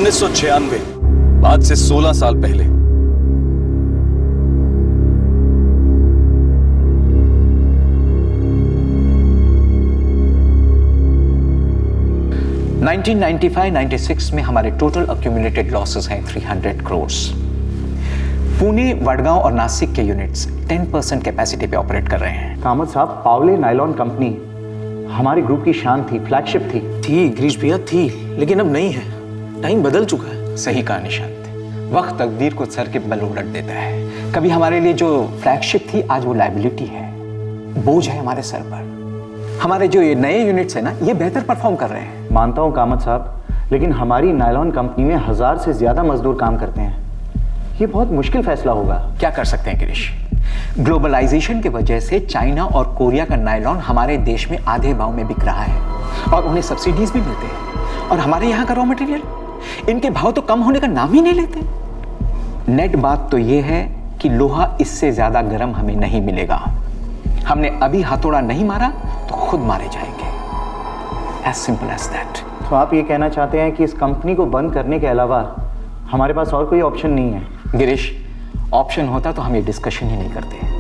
1996, आज से 16 साल पहले। नाइनटीन 95-96 में हमारे टोटल अक्यूमुलेटेड लॉसेस हैं 300 करोड़। पुणे, वडगांव और नासिक के यूनिट्स 10% कैपेसिटी पे ऑपरेट कर रहे हैं। कामत साहब, पावले नायलॉन कंपनी हमारे ग्रुप की शान थी, फ्लैगशिप थी। गिरीश भैया थी, लेकिन अब नहीं है। टाइम बदल चुका है। सही कहा निशांत, वक्त तकदीर को सर के बल उलट देता है। कभी हमारे लिए जो फ्लैगशिप थी, आज वो लायबिलिटी है, बोझ है हमारे सर पर। हमारे जो ये नए यूनिट्स है ना, ये बेहतर परफॉर्म कर रहे हैं। मानता हूँ कामत साहब, लेकिन हमारी नायलॉन कंपनी में 1000 से ज्यादा मजदूर काम करते हैं। ये बहुत मुश्किल फैसला होगा। क्या कर सकते हैं गिरीश, ग्लोबलाइजेशन की वजह से चाइना और कोरिया का नायलॉन हमारे देश में आधे भाव में बिक रहा है और उन्हें सब्सिडीज भी मिलते हैं। और हमारे यहाँ का रॉ मटेरियल, इनके भाव तो कम होने का नाम ही नहीं लेते। नेट बात तो ये है कि लोहा इससे ज्यादा गर्म हमें नहीं मिलेगा। हमने अभी हथौड़ा नहीं मारा तो खुद मारे जाएंगे। As simple as that. तो आप ये कहना चाहते हैं कि इस कंपनी को बंद करने के अलावा हमारे पास और कोई ऑप्शन नहीं है? गिरीश, ऑप्शन होता तो हम ये डिस्कशन ही नहीं करते।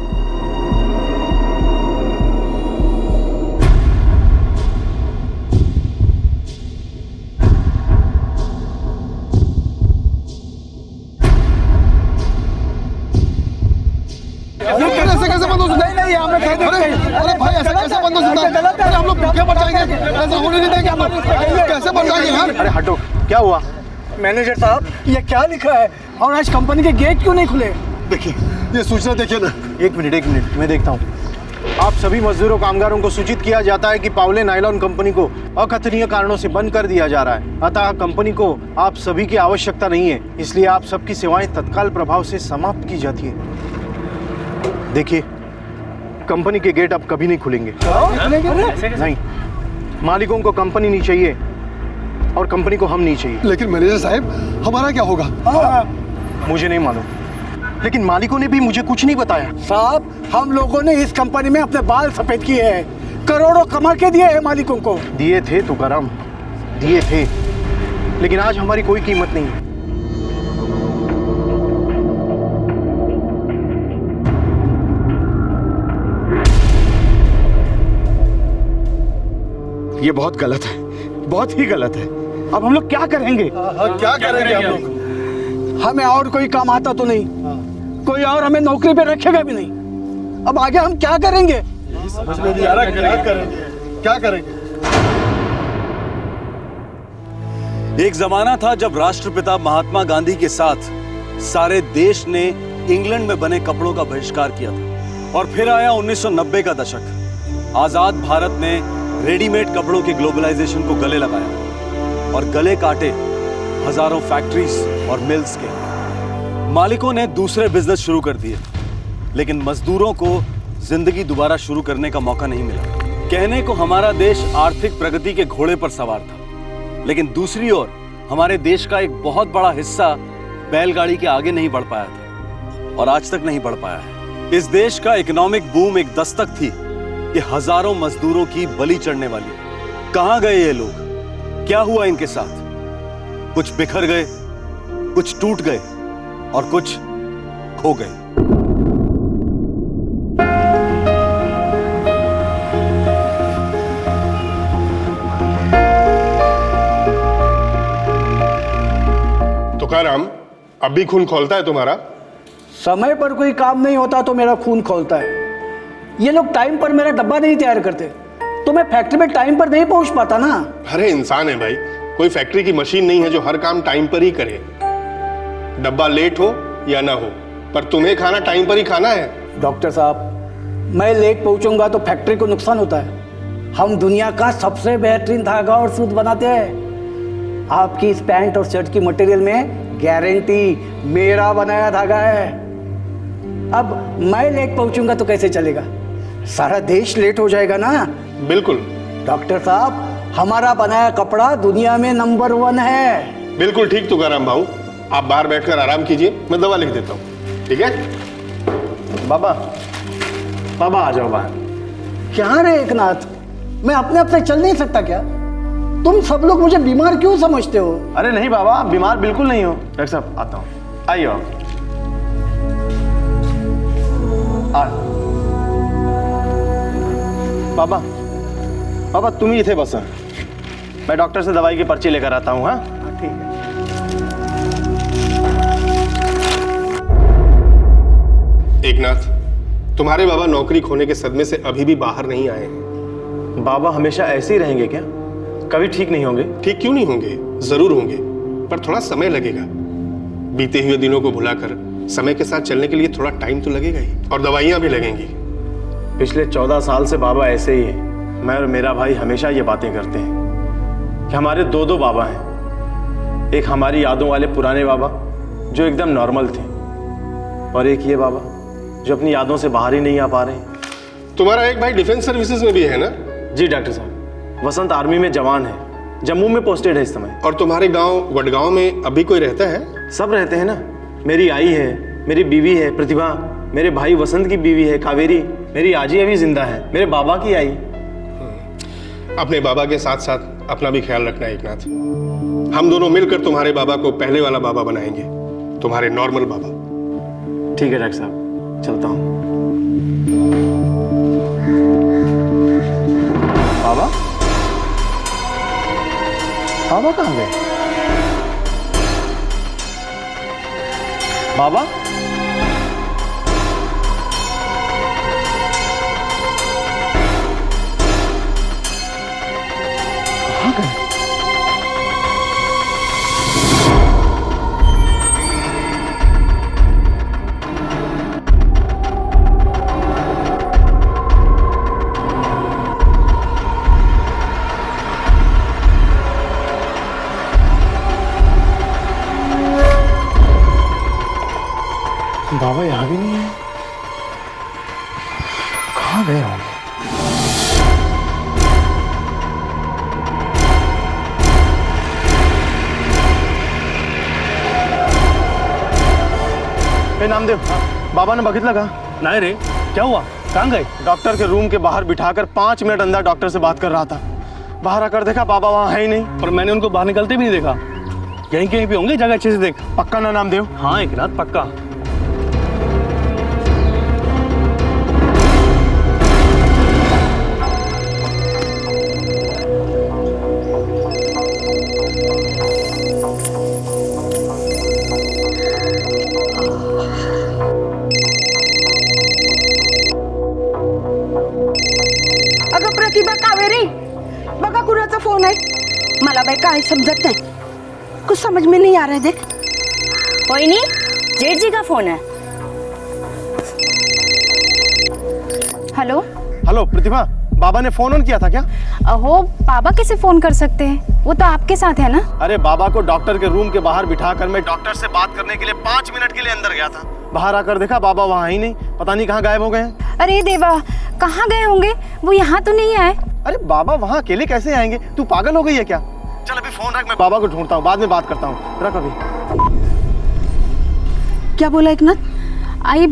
कैसे बंद हो सकता है? अरे भाई, ऐसा कैसे बंद हो सकता है? अरे हम लोग भूखे मर जाएंगे, ऐसा होने नहीं देंगे हम लोग। कैसे मर जाएंगे यार? अरे हटो, क्या हुआ? मैनेजर साहब, ये क्या लिखा है और आज कंपनी के गेट क्यों नहीं खुले? देखिए, ये सूचना देखिए ना। एक मिनट, मैं देखता हूँ। आप सभी मजदूरों कामगारों को सूचित किया जाता है कि पावले नायलॉन कंपनी को अकथनीय कारणों से बंद कर दिया जा रहा है। अतः कंपनी को आप सभी की आवश्यकता नहीं है, इसलिए आप सबकी सेवाएं तत्काल प्रभाव से समाप्त की जाती है। देखिए, कंपनी के गेट अब कभी नहीं खुलेंगे। नहीं, मालिकों को कंपनी नहीं चाहिए और कंपनी को हम नहीं चाहिए। लेकिन मैनेजर साहब, हमारा क्या होगा? मुझे नहीं मालूम, लेकिन मालिकों ने भी मुझे कुछ नहीं बताया। साहब, हम लोगों ने इस कंपनी में अपने बाल सफेद किए हैं, करोड़ों कमा के दिए हैं मालिकों को। दिए थे तो गरम दिए थे, लेकिन आज हमारी कोई कीमत नहीं है। ये बहुत गलत है, बहुत ही गलत है। अब हम लोग क्या करेंगे? क्या करेंगे हम लोग? हमें और कोई काम आता तो नहीं, कोई और हमें नौकरी पे रखेगा भी नहीं। अब आगे हम क्या करेंगे? समझ में नहीं आ रहा, क्या करेंगे? एक जमाना था जब राष्ट्रपिता महात्मा गांधी के साथ सारे देश ने इंग्लैंड में बने कपड़ों का बहिष्कार किया था। और फिर आया 1990 का दशक। आजाद भारत ने रेडीमेड कपड़ों के ग्लोबलाइजेशन को गले लगाया और गले काटे हजारों फैक्ट्रीज और मिल्स के। मालिकों ने दूसरे बिजनेस शुरू कर दिए, लेकिन मजदूरों को जिंदगी दोबारा शुरू करने का मौका नहीं मिला। कहने को हमारा देश आर्थिक प्रगति के घोड़े पर सवार था, लेकिन दूसरी ओर हमारे देश का एक बहुत बड़ा हिस्सा बैलगाड़ी के आगे नहीं बढ़ पाया था और आज तक नहीं बढ़ पाया है। इस देश का इकोनॉमिक बूम एक दस्तक थी कि हजारों मजदूरों की बलि चढ़ने वाली। कहां गए ये लोग? क्या हुआ इनके साथ? कुछ बिखर गए, कुछ टूट गए और कुछ खो गए। तुकाराम, अब भी खून खौलता है तुम्हारा? समय पर कोई काम नहीं होता तो मेरा खून खौलता है। ये लोग टाइम पर मेरा डब्बा नहीं तैयार करते तो मैं फैक्ट्री में टाइम पर नहीं पहुंच पाता ना। अरे इंसान है भाई, कोई फैक्ट्री की मशीन नहीं है जो हर काम टाइम पर ही करे। डब्बा लेट हो या ना हो, पर तुम्हें खाना टाइम पर ही खाना है। डॉक्टर साहब, मैं लेट पहुंचूंगा तो फैक्ट्री को नुकसान होता है। हम दुनिया का सबसे बेहतरीन धागा और सूत बनाते हैं। आपकी इस पैंट और शर्ट की मटेरियल में गारंटी मेरा बनाया धागा है। अब मैं लेट पहुंचूंगा तो कैसे चलेगा? सारा देश लेट हो जाएगा ना। बिल्कुल डॉक्टर साहब, हमारा बनाया कपड़ा दुनिया में नंबर 1 है। बिल्कुल ठीक तुकाराम भाऊ, आप बाहर बैठकर आराम कीजिए, मैं दवा लिख देता हूँ। ठीक है? बाबा आ जाओ बाहर। क्या रे एकनाथ, मैं अपने आप से चल नहीं सकता क्या? तुम सब लोग मुझे बीमार क्यों समझते हो? अरे नहीं बाबा, आप बीमार बिल्कुल नहीं हो। डॉक्टर साहब आता हूँ, आइए आप। बाबा बाबा तुम ही थे बस, मैं डॉक्टर से दवाई की पर्ची लेकर आता हूँ। हाँ ठीक है। एकनाथ, तुम्हारे बाबा नौकरी खोने के सदमे से अभी भी बाहर नहीं आए हैं। बाबा हमेशा ऐसे ही रहेंगे क्या? कभी ठीक नहीं होंगे? ठीक क्यों नहीं होंगे, जरूर होंगे, पर थोड़ा समय लगेगा। बीते हुए दिनों को भुलाकर समय के साथ चलने के लिए थोड़ा टाइम तो लगेगा ही, और दवाइयां भी लगेंगी। पिछले 14 साल से बाबा ऐसे ही हैं। मैं और मेरा भाई हमेशा ये बातें करते हैं कि हमारे दो बाबा हैं। एक हमारी यादों वाले पुराने बाबा जो एकदम नॉर्मल थे, और एक ये बाबा जो अपनी यादों से बाहर ही नहीं आ पा रहे हैं। तुम्हारा एक भाई डिफेंस सर्विसेज में भी है ना? जी डॉक्टर साहब, वसंत आर्मी में जवान है, जम्मू में पोस्टेड है इस समय। और तुम्हारे गांव वडगांव में अभी कोई रहता है? सब रहते हैं ना। मेरी आई है, मेरी बीवी है प्रतिभा, मेरे भाई वसंत की बीवी है कावेरी, मेरी आजी अभी जिंदा है, मेरे बाबा की आई। अपने बाबा के साथ साथ अपना भी ख्याल रखना एकनाथ। हम दोनों मिलकर तुम्हारे बाबा को पहले वाला बाबा बनाएंगे, तुम्हारे नॉर्मल बाबा। ठीक है डॉक्टर साहब, चलता हूँ। बाबा बाबा कहाँ गए? बाबा कहाँ गए? बाबा यहाँ भी नहीं है, कहाँ गए होंगे? ए नामदेव, बाबा ने बघितलं का? नहीं रे, क्या हुआ? कहाँ गए? डॉक्टर के रूम के बाहर बिठाकर 5 मिनट अंदर डॉक्टर से बात कर रहा था। बाहर आकर देखा बाबा वहाँ है ही नहीं। पर मैंने उनको बाहर निकलते भी नहीं देखा। यहीं कहीं पे होंगे, जगह अच्छे से देख। पक्का ना नामदेव? हाँ एकनाथ, पक्का। अगं प्रतिभा, कावेरी, बघा कुणाचा फोन आहे. मला बाई काय समजत नाही, कुछ समझ में नहीं आ रहा है. देख. कोई नहीं, जेठ जी का फोन है. हेलो हेलो प्रतिभा, बाबा ने फोन ऑन किया था क्या? अहो, बाबा कैसे फोन कर सकते हैं, वो तो आपके साथ है ना. अरे बाबा को डॉक्टर के रूम के बाहर बिठाकर मैं डॉक्टर से बात करने के लिए 5 मिनट के लिए अंदर गया था। बाहर आकर देखा बाबा वहाँ ही नहीं, पता नहीं कहाँ गायब हो गए हैं। अरे देवा, कहाँ गए होंगे, वो यहाँ तो नहीं आए. अरे बाबा वहाँ अकेले कैसे आएंगे? तू पागल हो गई है क्या? चल अभी फोन रख, मैं बाबा को ढूंढता हूँ, बाद में बात करता हूँ। रख अभी। क्या बोला एकनाथ? आई,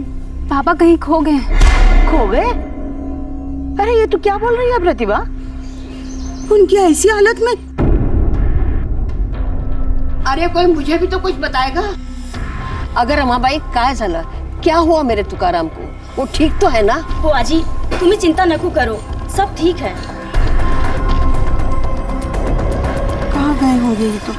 बाबा कहीं खो गए. खो गए? अरे ये तू क्या बोल रही है प्रतिभा? उनकी ऐसी हालत में? अरे कोई मुझे भी तो कुछ बताएगा. अगर रमाबाई काय झालं, क्या हुआ मेरे तुकाराम को? वो ठीक तो है ना? बुआ जी, तुम्हें चिंता न करो, सब ठीक है. कहाँ गए होंगे ये तो?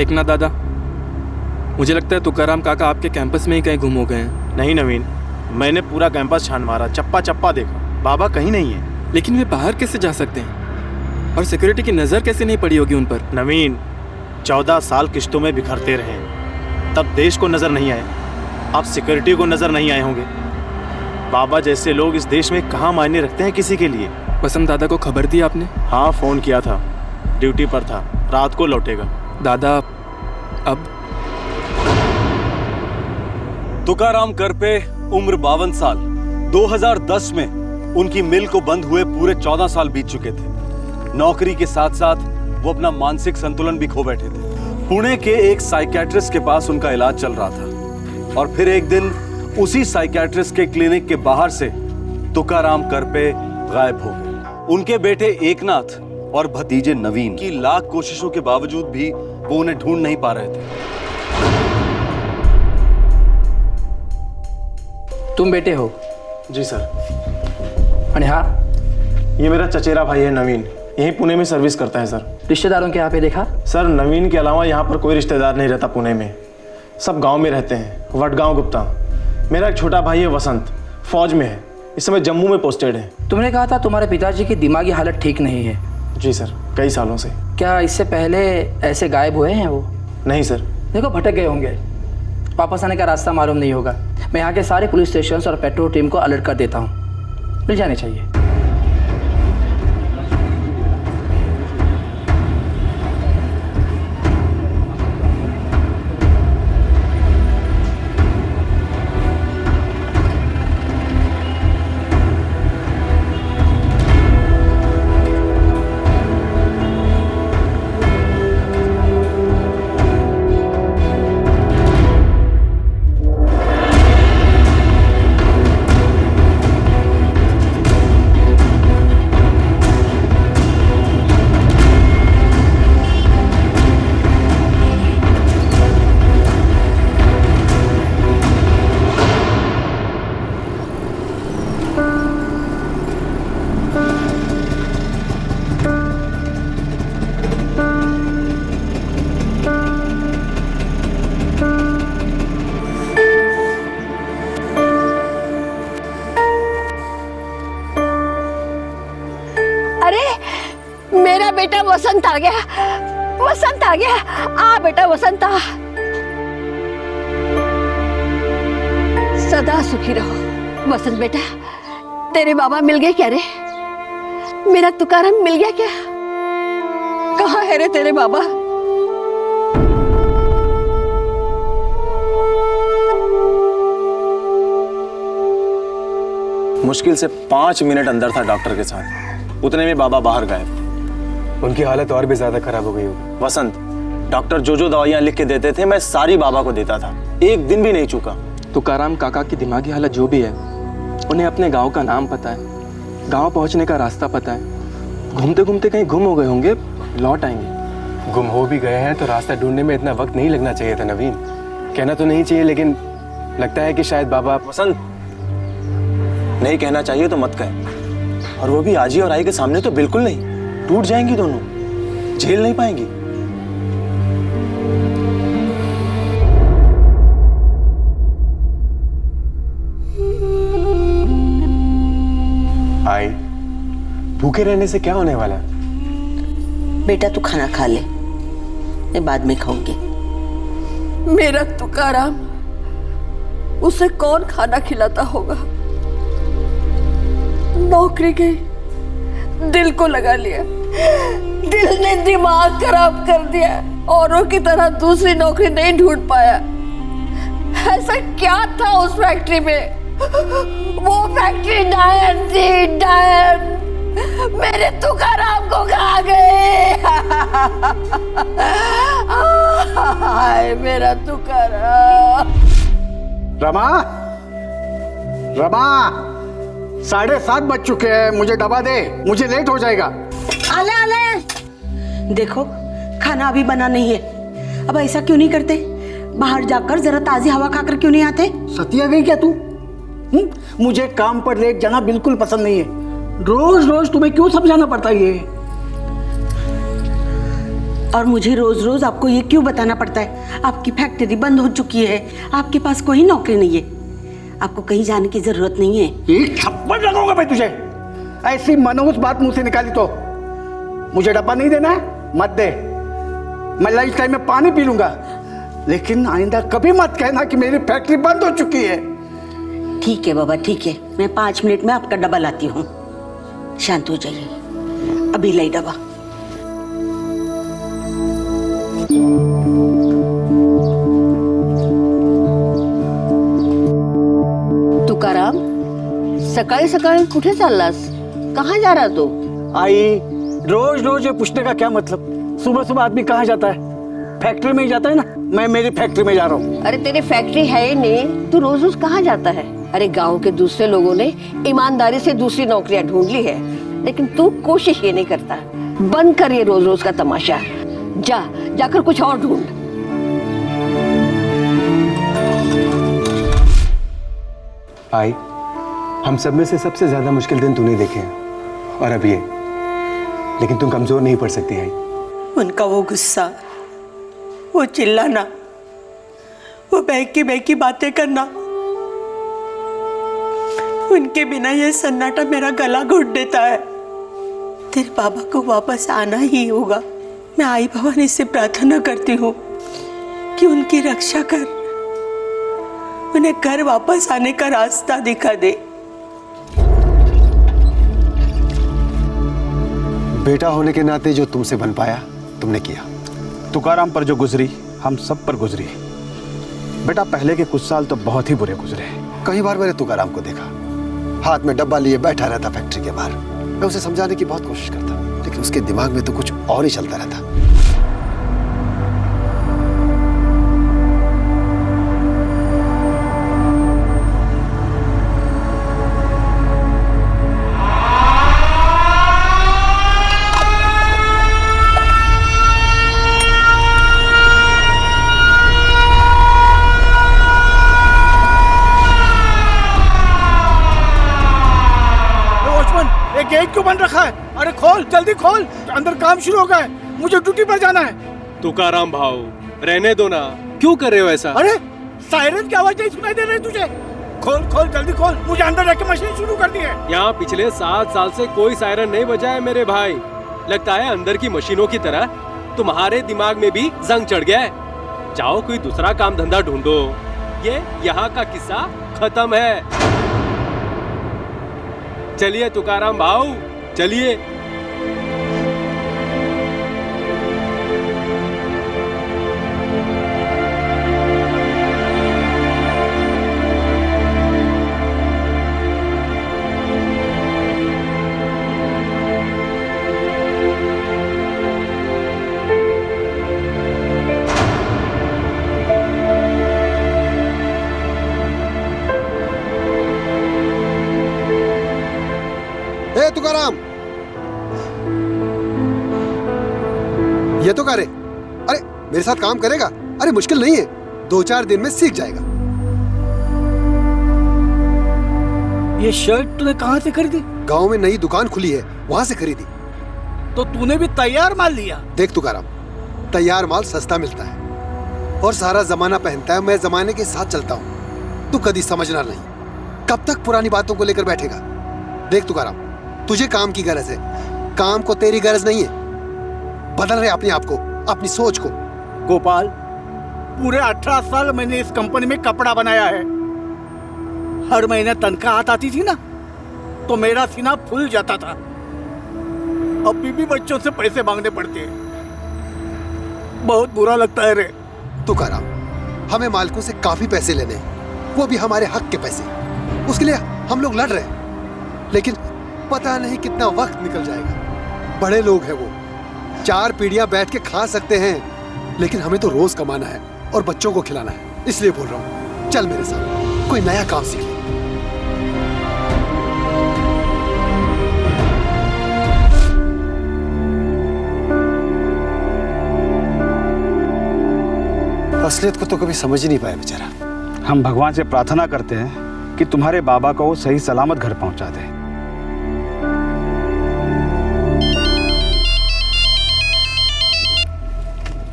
देखना दादा, मुझे लगता है तुकाराम काका आपके कैंपस में ही कहीं गुम हो गए हैं। नहीं नवीन, मैंने पूरा कैंपस छान मारा, चप्पा चप्पा देखा, बाबा कहीं नहीं है। लेकिन वे बाहर कैसे जा सकते हैं? और सिक्योरिटी की नज़र कैसे नहीं पड़ी होगी उन पर? नवीन, 14 साल किश्तों में बिखरते रहे, तब देश को नजर नहीं आए, अब सिक्योरिटी को नजर नहीं आए होंगे। बाबा जैसे लोग इस देश में कहाँ मायने रखते हैं किसी के लिए। वसंत दादा को खबर दी आपने? हाँ, फोन किया था, ड्यूटी पर था, रात को लौटेगा। दादा अब? तुकाराम करपे, उम्र 52 साल। 2010 में उनकी मिल को बंद हुए पूरे 14 साल बीत चुके थे। नौकरी के साथ साथ वो अपना मानसिक संतुलन भी खो बैठे थे। पुणे के एक साइकियाट्रिस्ट के पास उनका इलाज चल रहा था और फिर एक दिन उसी साइकियाट्रिस्ट के क्लिनिक के बाहर से तुकाराम करपे गायब हो गए। उनके बेटे एकनाथ और भतीजे नवीन की लाख कोशिशों के बावजूद भी वो उन्हें ढूंढ नहीं पा रहे थे। तुम बेटे हो? जी सर। और हाँ, ये मेरा चचेरा भाई है नवीन, यहीं पुणे में सर्विस करता है सर। रिश्तेदारों के यहाँ पे देखा? सर नवीन के अलावा यहाँ पर कोई रिश्तेदार नहीं रहता पुणे में, सब गांव में रहते हैं। वडगांव गुप्ता। मेरा एक छोटा भाई है वसंत, फौज में है, इस समय जम्मू में पोस्टेड है। तुमने कहा था तुम्हारे पिताजी की दिमागी हालत ठीक नहीं है। जी सर, कई सालों से। क्या इससे पहले ऐसे गायब हुए हैं वो? नहीं सर। देखो, भटक गए होंगे, वापस आने का रास्ता मालूम नहीं होगा। मैं यहाँ के सारे पुलिस स्टेशन और पेट्रोल टीम को अलर्ट कर देता हूँ, मिल जाने चाहिए। मेरा बेटा वसंत आ गया, वसंत आ गया। आ बेटा वसंत आ, सदा सुखी रहो। वसंत बेटा, तेरे बाबा मिल गए क्या रे? मेरा तुकाराम मिल गया क्या? कहाँ है रे तेरे बाबा? मुश्किल से 5 मिनट अंदर था डॉक्टर के साथ, उतने में बाबा बाहर गए। उनकी हालत और भी ज्यादा खराब हो गई होगी। वसंत, डॉक्टर जो दवाइयां लिख के देते थे मैं सारी बाबा को देता था, एक दिन भी नहीं चूका। तुकाराम काका की दिमागी हालत जो भी है, उन्हें अपने गांव का नाम पता है, गांव पहुंचने का रास्ता पता है। घूमते घूमते कहीं गुम हो गए होंगे, लौट आएंगे। गुम हो भी गए हैं तो रास्ता ढूंढने में इतना वक्त नहीं लगना चाहिए था नवीन। कहना तो नहीं चाहिए, लेकिन लगता है कि शायद बाबा। वसंत, नहीं कहना चाहिए तो मत कहे, और वो भी आजी और आई के सामने तो बिल्कुल नहीं। टूट जाएंगी दोनों, झेल नहीं पाएंगी। आई, भूखे रहने से क्या होने वाला? बेटा तू खाना खा ले, मैं बाद में खाऊंगी। मेरा तुकाराम, उसे कौन खाना खिलाता होगा? नौकरी गई, दिल को लगा लिया, दिल ने दिमाग खराब कर दिया, औरों की तरह दूसरी नौकरी नहीं ढूंढ पाया। ऐसा क्या था उस फैक्ट्री में? वो फैक्ट्री डायन थी, डायन। मेरे तुकाराम को खा गए। हाय मेरा तुकाराम। रमा, रमा, 7:30 बज चुके हैं, मुझे डबा दे, मुझे लेट हो जाएगा। आले आले, देखो खाना अभी बना नहीं है। अब ऐसा क्यों नहीं करते, बाहर जाकर जरा ताजी हवा खाकर क्यों नहीं आते? सतिया गई क्या तू? मुझे काम पर लेट जाना बिल्कुल पसंद नहीं है। रोज रोज तुम्हें क्यों समझाना पड़ता है ये? और मुझे रोज रोज आपको ये क्यों बताना पड़ता है? आपकी फैक्ट्री बंद हो चुकी है, आपके पास कोई नौकरी नहीं है, आपको कहीं जाने की जरूरत नहीं है। एक थप्पड़ लगाऊंगा मैं तुझे, ऐसी मनोज बात मुंह से निकाली तो। मुझे डब्बा नहीं देना है, मत दे, मैं लंच टाइम में पानी पी लूंगा, लेकिन आइंदा कभी मत कहना कि मेरी फैक्ट्री बंद हो चुकी है। ठीक है बाबा, ठीक है, मैं 5 मिनट में आपका डब्बा लाती हूँ, शांत हो जाइए। अभी लाई डब्बा। तुकाराम, सकाळी सकाळी कुठे चाललास? कहाँ जा रहा तू? आई, रोज रोज ये पूछने का क्या मतलब? सुबह सुबह आदमी कहाँ जाता है? फैक्ट्री में ही जाता है ना। मैं मेरी फैक्ट्री में जा रहा हूँ। अरे तेरी फैक्ट्री है ही नहीं, तू रोज रोज कहाँ जाता है? अरे गांव के दूसरे लोगों ने ईमानदारी से दूसरी नौकरियां ढूंढ ली है, लेकिन तू कोशिश ये नहीं करता। बंद कर ये रोज रोज का तमाशा, जाकर कुछ और ढूंढ। आई, हम सब में से सबसे ज्यादा मुश्किल दिन तूने देखे हैं, और अब ये, लेकिन तुम कमजोर नहीं पड़ सकती आई। उनका वो गुस्सा, वो चिल्लाना, वो बहकी बातें करना, उनके बिना ये सन्नाटा मेरा गला घोट देता है। तेरे बाबा को वापस आना ही होगा। मैं आई भवानी से प्रार्थना करती हूँ कि उनकी रक्षा कर, उन्हें घर वापस आने का रास्ता दिखा दे। बेटा होने के नाते जो तुमसे बन पाया तुमने किया। तुकाराम पर जो गुजरी हम सब पर गुजरी। बेटा पहले के कुछ साल तो बहुत ही बुरे गुजरे। कई बार मैंने तुकाराम को देखा, हाथ में डब्बा लिए बैठा रहता फैक्ट्री के बाहर। मैं उसे समझाने की बहुत कोशिश करता, लेकिन उसके दिमाग में तो कुछ और ही चलता रहता। गेट क्यों बंद रखा है? अरे खोल, जल्दी खोल, अंदर काम शुरू हो गया है, मुझे ड्यूटी पर जाना है। तुकाराम भाऊ, रहने दो ना, क्यों कर रहे हो ऐसा? अरे सायरन की आवाज नहीं सुनाई दे रही तुझे? खोल खोल, जल्दी खोल, मुझे अंदर रख के मशीन शुरू कर दी है। यहाँ पिछले 7 साल से कोई सायरन नहीं बजा है मेरे भाई। लगता है अंदर की मशीनों की तरह तुम्हारे दिमाग में भी जंग चढ़ गया है। जाओ कोई दूसरा काम धंधा ढूंढो, ये यहाँ का किस्सा खत्म है। चलिए तुकाराम भाऊ, चलिए। तुकाराम, ये तो करे। अरे मेरे साथ काम करेगा? अरे मुश्किल नहीं है, 2-4 दिन में सीख जाएगा। ये शर्ट तूने कहाँ से खरीदी? गांव में नई दुकान खुली है, वहां से खरीदी। तो तूने भी तैयार माल लिया? देख तुकाराम, तैयार माल सस्ता मिलता है और सारा जमाना पहनता है। मैं जमाने के साथ चलता हूँ, तू कभी समझना नहीं। कब तक पुरानी बातों को लेकर बैठेगा? देख तुकाराम, तुझे काम की गरज है, काम को तेरी गरज नहीं है। बदल रहे अपने आप को, अपनी सोच को। गोपाल, पूरे 18 साल मैंने इस कंपनी में कपड़ा बनाया है। हर महीने तनख्वाह हाथ आती थी ना, तो मेरा सीना फूल जाता था। अब भी बच्चों से पैसे मांगने पड़ते हैं, बहुत बुरा लगता है रे। तुकाराम, हमें मालिकों से काफी पैसे लेने हैं, वो भी हमारे हक के पैसे। उसके लिए हम लोग लड़ रहे हैं, लेकिन पता नहीं कितना वक्त निकल जाएगा। बड़े लोग हैं वो, 4 पीढ़ियां बैठ के खा सकते हैं, लेकिन हमें तो रोज कमाना है और बच्चों को खिलाना है। इसलिए बोल रहा हूँ, चल मेरे साथ, कोई नया काम सीख ले। असलियत को तो कभी समझ ही नहीं पाया बेचारा। हम भगवान से प्रार्थना करते हैं कि तुम्हारे बाबा को वो सही सलामत घर पहुंचा दे।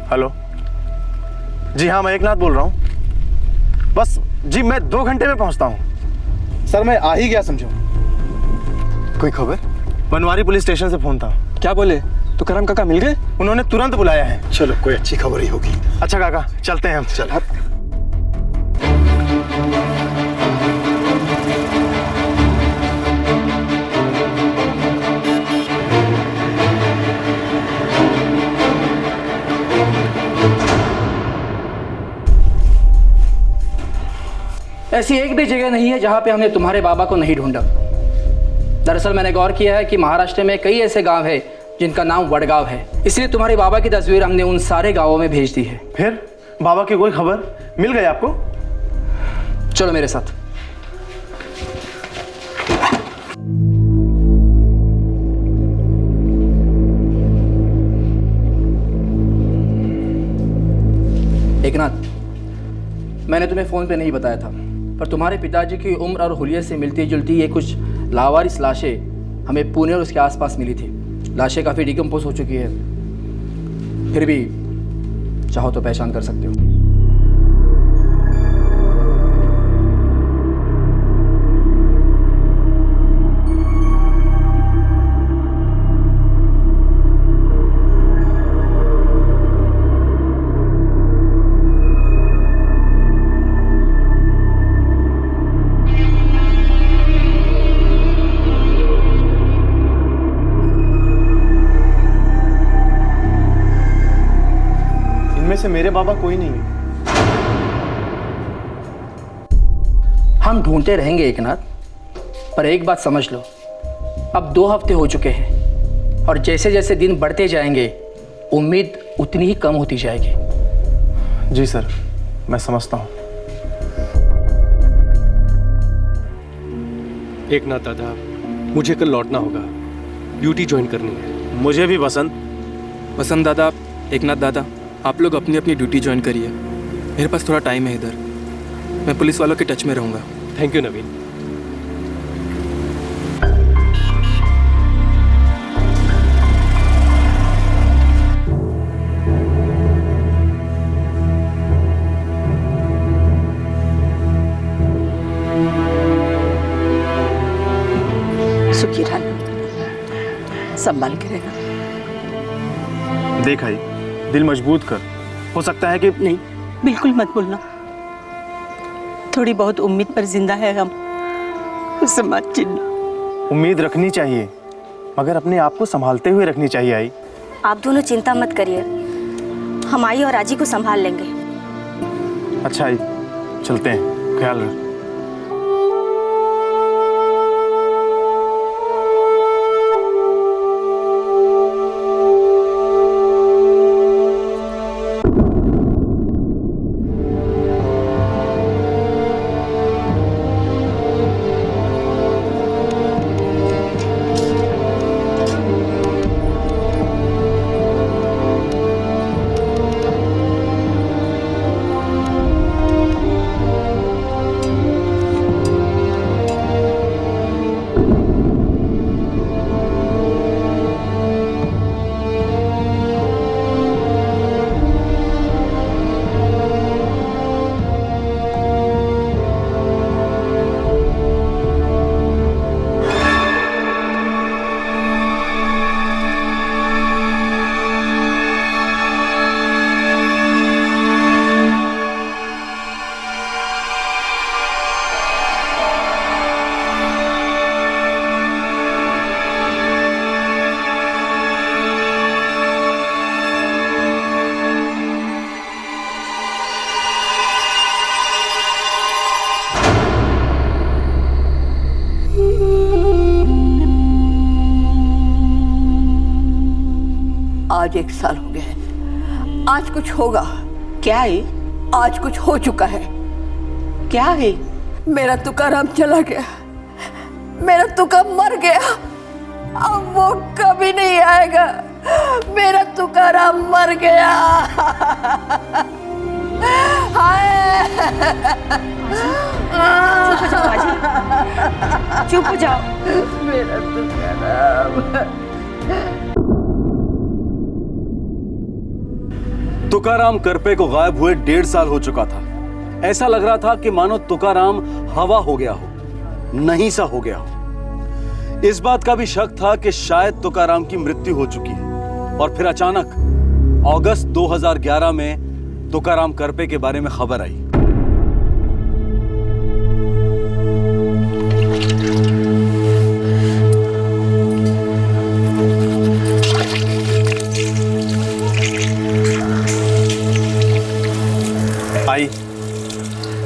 हेलो जी हाँ, मैं एकनाथ बोल रहा हूँ। बस जी मैं 2 घंटे में पहुँचता हूँ। सर मैं आ ही गया समझो। कोई खबर? बनवारी पुलिस स्टेशन से फोन था। क्या बोले? तो करम काका मिल गए? उन्होंने तुरंत बुलाया है। चलो कोई अच्छी खबर ही होगी। अच्छा काका चलते हैं हम। चल। ऐसी एक भी जगह नहीं है जहां पे हमने तुम्हारे बाबा को नहीं ढूंढा। दरअसल मैंने गौर किया है कि महाराष्ट्र में कई ऐसे गांव हैं जिनका नाम वडगांव है, इसलिए तुम्हारे बाबा की तस्वीर हमने उन सारे गांवों में भेज दी है। फिर बाबा की कोई खबर मिल गई आपको? चलो मेरे साथ। एकनाथ, मैंने तुम्हें फोन पे नहीं बताया था, पर तुम्हारे पिताजी की उम्र और हुलिये से मिलती जुलती ये कुछ लावारिस लाशें हमें पुणे और उसके आसपास मिली थी। लाशें काफ़ी डिकम्पोज हो चुकी है, फिर भी चाहो तो पहचान कर सकते हो। से मेरे बाबा कोई नहीं है। हम ढूंढते रहेंगे एकनाथ, पर एक बात समझ लो, अब 2 हफ्ते हो चुके हैं और जैसे जैसे दिन बढ़ते जाएंगे उम्मीद उतनी ही कम होती जाएगी। जी सर, मैं समझता हूँ। एकनाथ दादा, मुझे कल लौटना होगा, ड्यूटी ज्वाइन करनी है। मुझे भी वसंत। वसंत दादा, एकनाथ दादा, आप लोग अपनी अपनी ड्यूटी ज्वाइन करिए। मेरे पास थोड़ा टाइम है इधर, मैं पुलिस वालों के टच में रहूँगा। थैंक यू नवीन। सुखी रहना, संभाल के रहना। देख आई, दिल मजबूत कर, हो सकता है कि नहीं, बिल्कुल मत बोलना। थोड़ी बहुत उम्मीद पर जिंदा है हम, उसे मत छीनना। उम्मीद रखनी चाहिए, मगर अपने आप को संभालते हुए रखनी चाहिए। आई, आप दोनों चिंता मत करिए, हम आई और आजी को संभाल लेंगे। अच्छा आई, चलते हैं, ख्याल रख। आज 1 साल हो गया है, आज कुछ होगा। क्या है? आज कुछ हो चुका है। क्या है? मेरा तुकाराम चला गया, मेरा तुका मर गया, अब वो कभी नहीं आएगा। मेरा तुकाराम मर गया। हाय, चुप हो जाओ। मेरा तुकाराम। तुकाराम करपे को गायब हुए 1.5 साल हो चुका था। ऐसा लग रहा था कि मानो तुकाराम हवा हो गया हो, नहीं सा हो गया हो। इस बात का भी शक था कि शायद तुकाराम की मृत्यु हो चुकी है। और फिर अचानक अगस्त 2011 में तुकाराम करपे के बारे में खबर आई।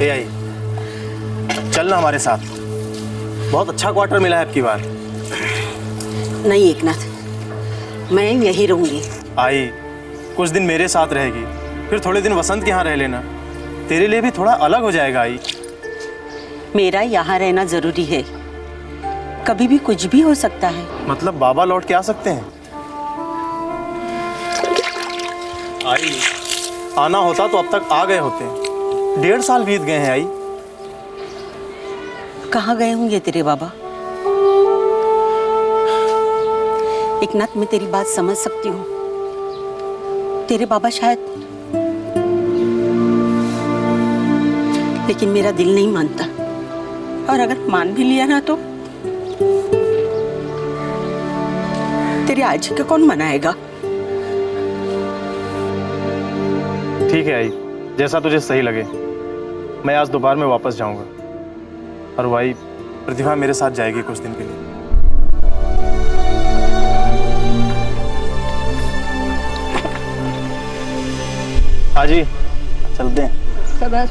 आई चलना हमारे साथ, बहुत अच्छा क्वार्टर मिला है आपकी बार। नहीं एकनाथ, मैं यहीं रहूंगी। आई कुछ दिन मेरे साथ रहेगी, फिर थोड़े दिन वसंत के यहाँ रह लेना, तेरे लिए भी थोड़ा अलग हो जाएगा। आई मेरा यहाँ रहना जरूरी है, कभी भी कुछ भी हो सकता है। मतलब बाबा लौट के आ सकते हैं? आई आना होता तो अब तक आ गए होते। 1.5 साल बीत गए हैं। आई कहाँ गए होंगे तेरे बाबा? एकनाथ, मैं तेरी बात समझ सकती हूँ। तेरे बाबा शायद, लेकिन मेरा दिल नहीं मानता। और अगर मान भी लिया ना तो तेरी आजी का कौन मनाएगा? ठीक है आई, जैसा तुझे सही लगे। मैं आज दोपहर में वापस जाऊंगा और वही प्रतिभा मेरे साथ जाएगी कुछ दिन के लिए। हाँ जी, चलते हैं। सदा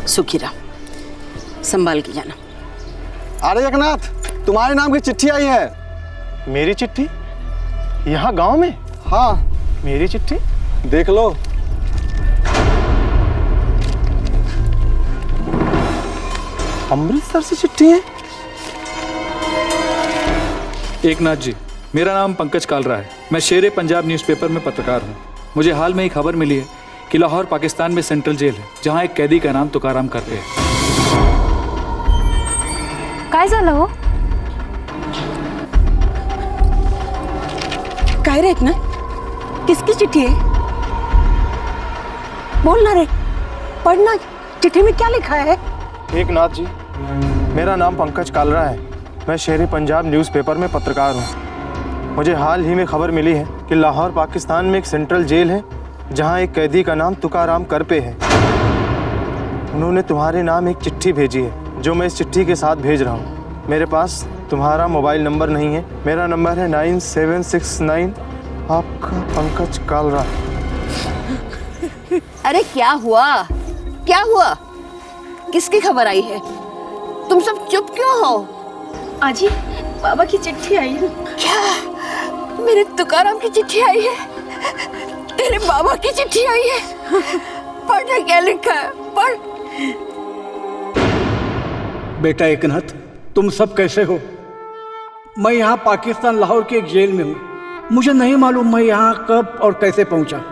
सुखी रहो, संभाल के जाना। अरे एकनाथ, तुम्हारे नाम की चिट्ठी आई है। मेरी चिट्ठी? यहाँ गांव में? हाँ। मेरी चिट्ठी देख लो। अमृतसर से चिट्ठी है? एकनाथ जी, मेरा नाम पंकज कालरा है। मैं शेर पंजाब न्यूज़पेपर में पत्रकार हूँ। मुझे हाल में ही खबर मिली है कि लाहौर पाकिस्तान में सेंट्रल जेल है, जहाँ एक कैदी का नाम तुकाराम करपे है। काय झालं हो? काय रे एकनाथ, किसकी चिट्ठी है? बोलना रे, पढ़ना, चिट्ठी में क्या लिखा है? एकनाथ जी, मेरा नाम पंकज कालरा है। मैं शेर पंजाब न्यूज़पेपर में पत्रकार हूँ। मुझे हाल ही में खबर मिली है कि लाहौर पाकिस्तान में एक सेंट्रल जेल है, जहाँ एक कैदी का नाम तुकाराम करपे है। उन्होंने तुम्हारे नाम एक चिट्ठी भेजी है, जो मैं इस चिट्ठी के साथ भेज रहा हूँ। मेरे पास तुम्हारा मोबाइल नंबर नहीं है। मेरा नंबर है 9769। आपका पंकज कालरा। अरे क्या हुआ, क्या हुआ? किसकी खबर आई है? तुम सब चुप क्यों हो? आजी, बाबा की चिट्ठी आई है। क्या? मेरे तुकाराम की चिट्ठी आई है? तेरे बाबा की चिट्ठी आई है? पढ़ना, क्या लिखा है? पढ़। बेटा एकनाथ, तुम सब कैसे हो? मैं यहाँ पाकिस्तान लाहौर के एक जेल में हूँ। मुझे नहीं मालूम मैं यहाँ कब और कैसे पहुँचा,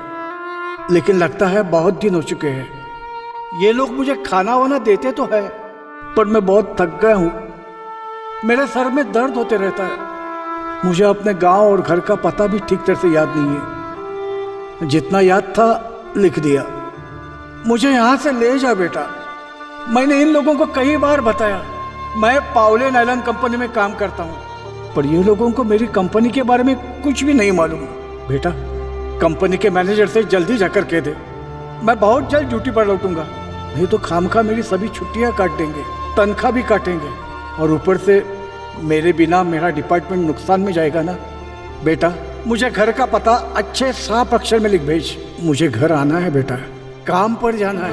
लेकिन लगता है बहुत दिन हो चुके हैं। ये लोग मुझे खाना वाना देते तो है, पर मैं बहुत थक गया हूँ। मेरे सर में दर्द होते रहता है। मुझे अपने गांव और घर का पता भी ठीक तरह से याद नहीं है। जितना याद था लिख दिया। मुझे यहाँ से ले जा बेटा। मैंने इन लोगों को कई बार बताया, मैं पावले नायलॉन कंपनी में काम करता हूँ, पर ये लोगों को मेरी कंपनी के बारे में कुछ भी नहीं मालूम। बेटा, कंपनी के मैनेजर से जल्दी जाकर कह दे, मैं बहुत जल्द ड्यूटी पर लौटूंगा, नहीं तो खामखा मेरी सभी छुट्टियां काट देंगे, तनख्वाह भी काटेंगे, और ऊपर से मेरे बिना मेरा डिपार्टमेंट नुकसान में जाएगा ना। बेटा, मुझे घर का पता अच्छे साफ अक्षर में लिख भेज। मुझे घर आना है बेटा, काम पर जाना है।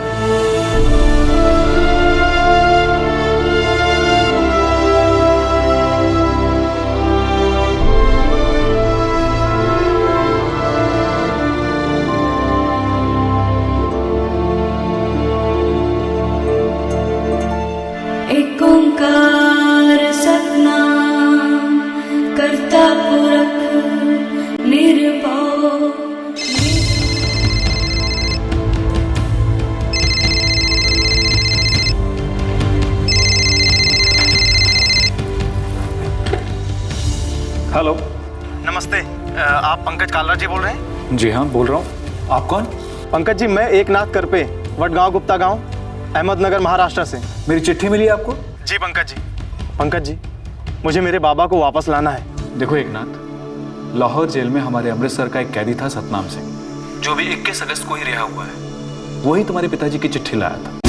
एक ओंकार सतनाम करता पुरख निर्भव। हेलो, नमस्ते। आप पंकज कालरा जी बोल रहे हैं? जी हाँ, बोल रहा हूँ। आप कौन? पंकज जी, मैं एकनाथ करपे, वडगांव गुप्ता गांव, अहमदनगर, महाराष्ट्र से। मेरी चिट्ठी मिली आपको? जी पंकज जी। पंकज जी, मुझे मेरे बाबा को वापस लाना है। देखो एकनाथ, लाहौर जेल में हमारे अमृतसर का एक कैदी था सतनाम सिंह, जो भी 21 अगस्त को ही रिहा हुआ है। वही तुम्हारे पिताजी की चिट्ठी लाया था।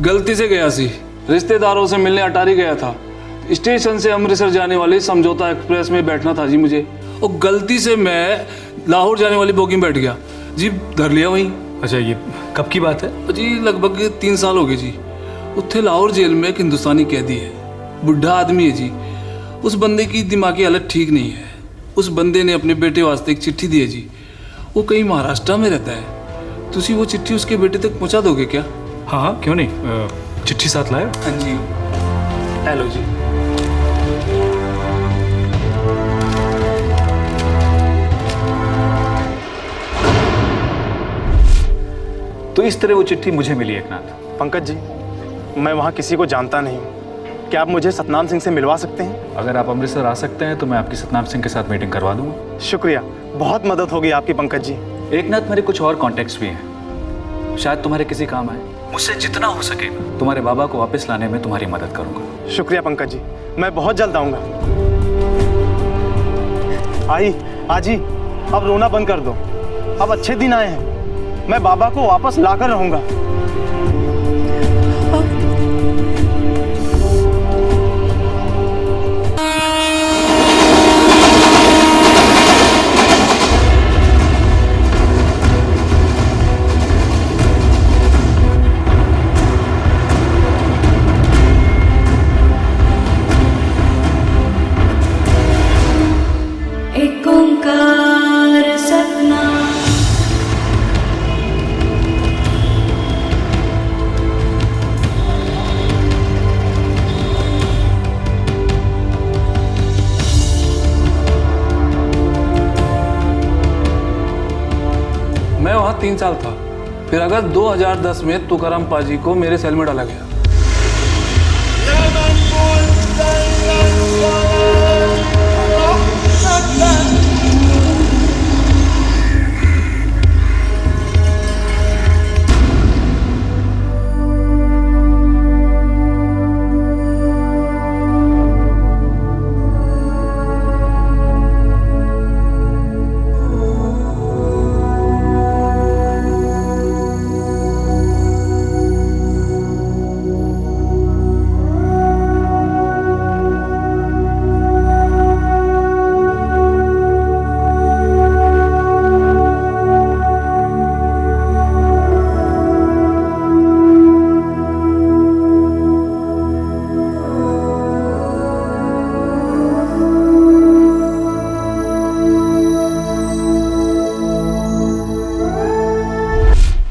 गलती से गया सी, रिश्तेदारों से मिलने अटारी गया था। स्टेशन से अमृतसर जाने वाली समझौता एक्सप्रेस में बैठना था जी मुझे, और गलती से मैं लाहौर जाने वाली बोगी में बैठ गया जी, धर लिया वहीं। अच्छा, ये कब की बात है? जी लगभग 3 साल हो गए जी। उत्थे लाहौर जेल में एक हिंदुस्तानी कैदी है, बुढ़ा आदमी है जी। उस बंदे की दिमागी हालत ठीक नहीं है। उस बंदे ने अपने बेटे वास्ते एक चिट्ठी दी है जी। वो कहीं महाराष्ट्र में रहता है। तुसी वो चिट्ठी उसके बेटे तक पहुंचा दोगे क्या? हाँ हाँ, क्यों नहीं। चिट्ठी साथ लाए? हाँ जी, हेलो जी। तो इस तरह वो चिट्ठी मुझे मिली एकनाथ। पंकज जी, मैं वहाँ किसी को जानता नहीं हूँ। क्या आप मुझे सतनाम सिंह से मिलवा सकते हैं? अगर आप अमृतसर आ सकते हैं तो मैं आपकी सतनाम सिंह के साथ मीटिंग करवा दूंगा। शुक्रिया, बहुत मदद होगी आपकी पंकज जी। एकनाथ, मेरे कुछ और कॉन्टेक्ट्स भी हैं, शायद तुम्हारे किसी काम आए। मुझसे जितना हो सकेगा तुम्हारे बाबा को वापस लाने में तुम्हारी मदद करूंगा। शुक्रिया पंकज जी, मैं बहुत जल्द आऊंगा। आई आजी, अब रोना बंद कर दो। अब अच्छे दिन आए हैं, मैं बाबा को वापस लाकर रहूंगा। एक ओंकार सतनाम। मैं वहाँ 3 साल था। फिर अगस्त 2010 में तुकाराम पाजी को मेरे सेल में डाला गया।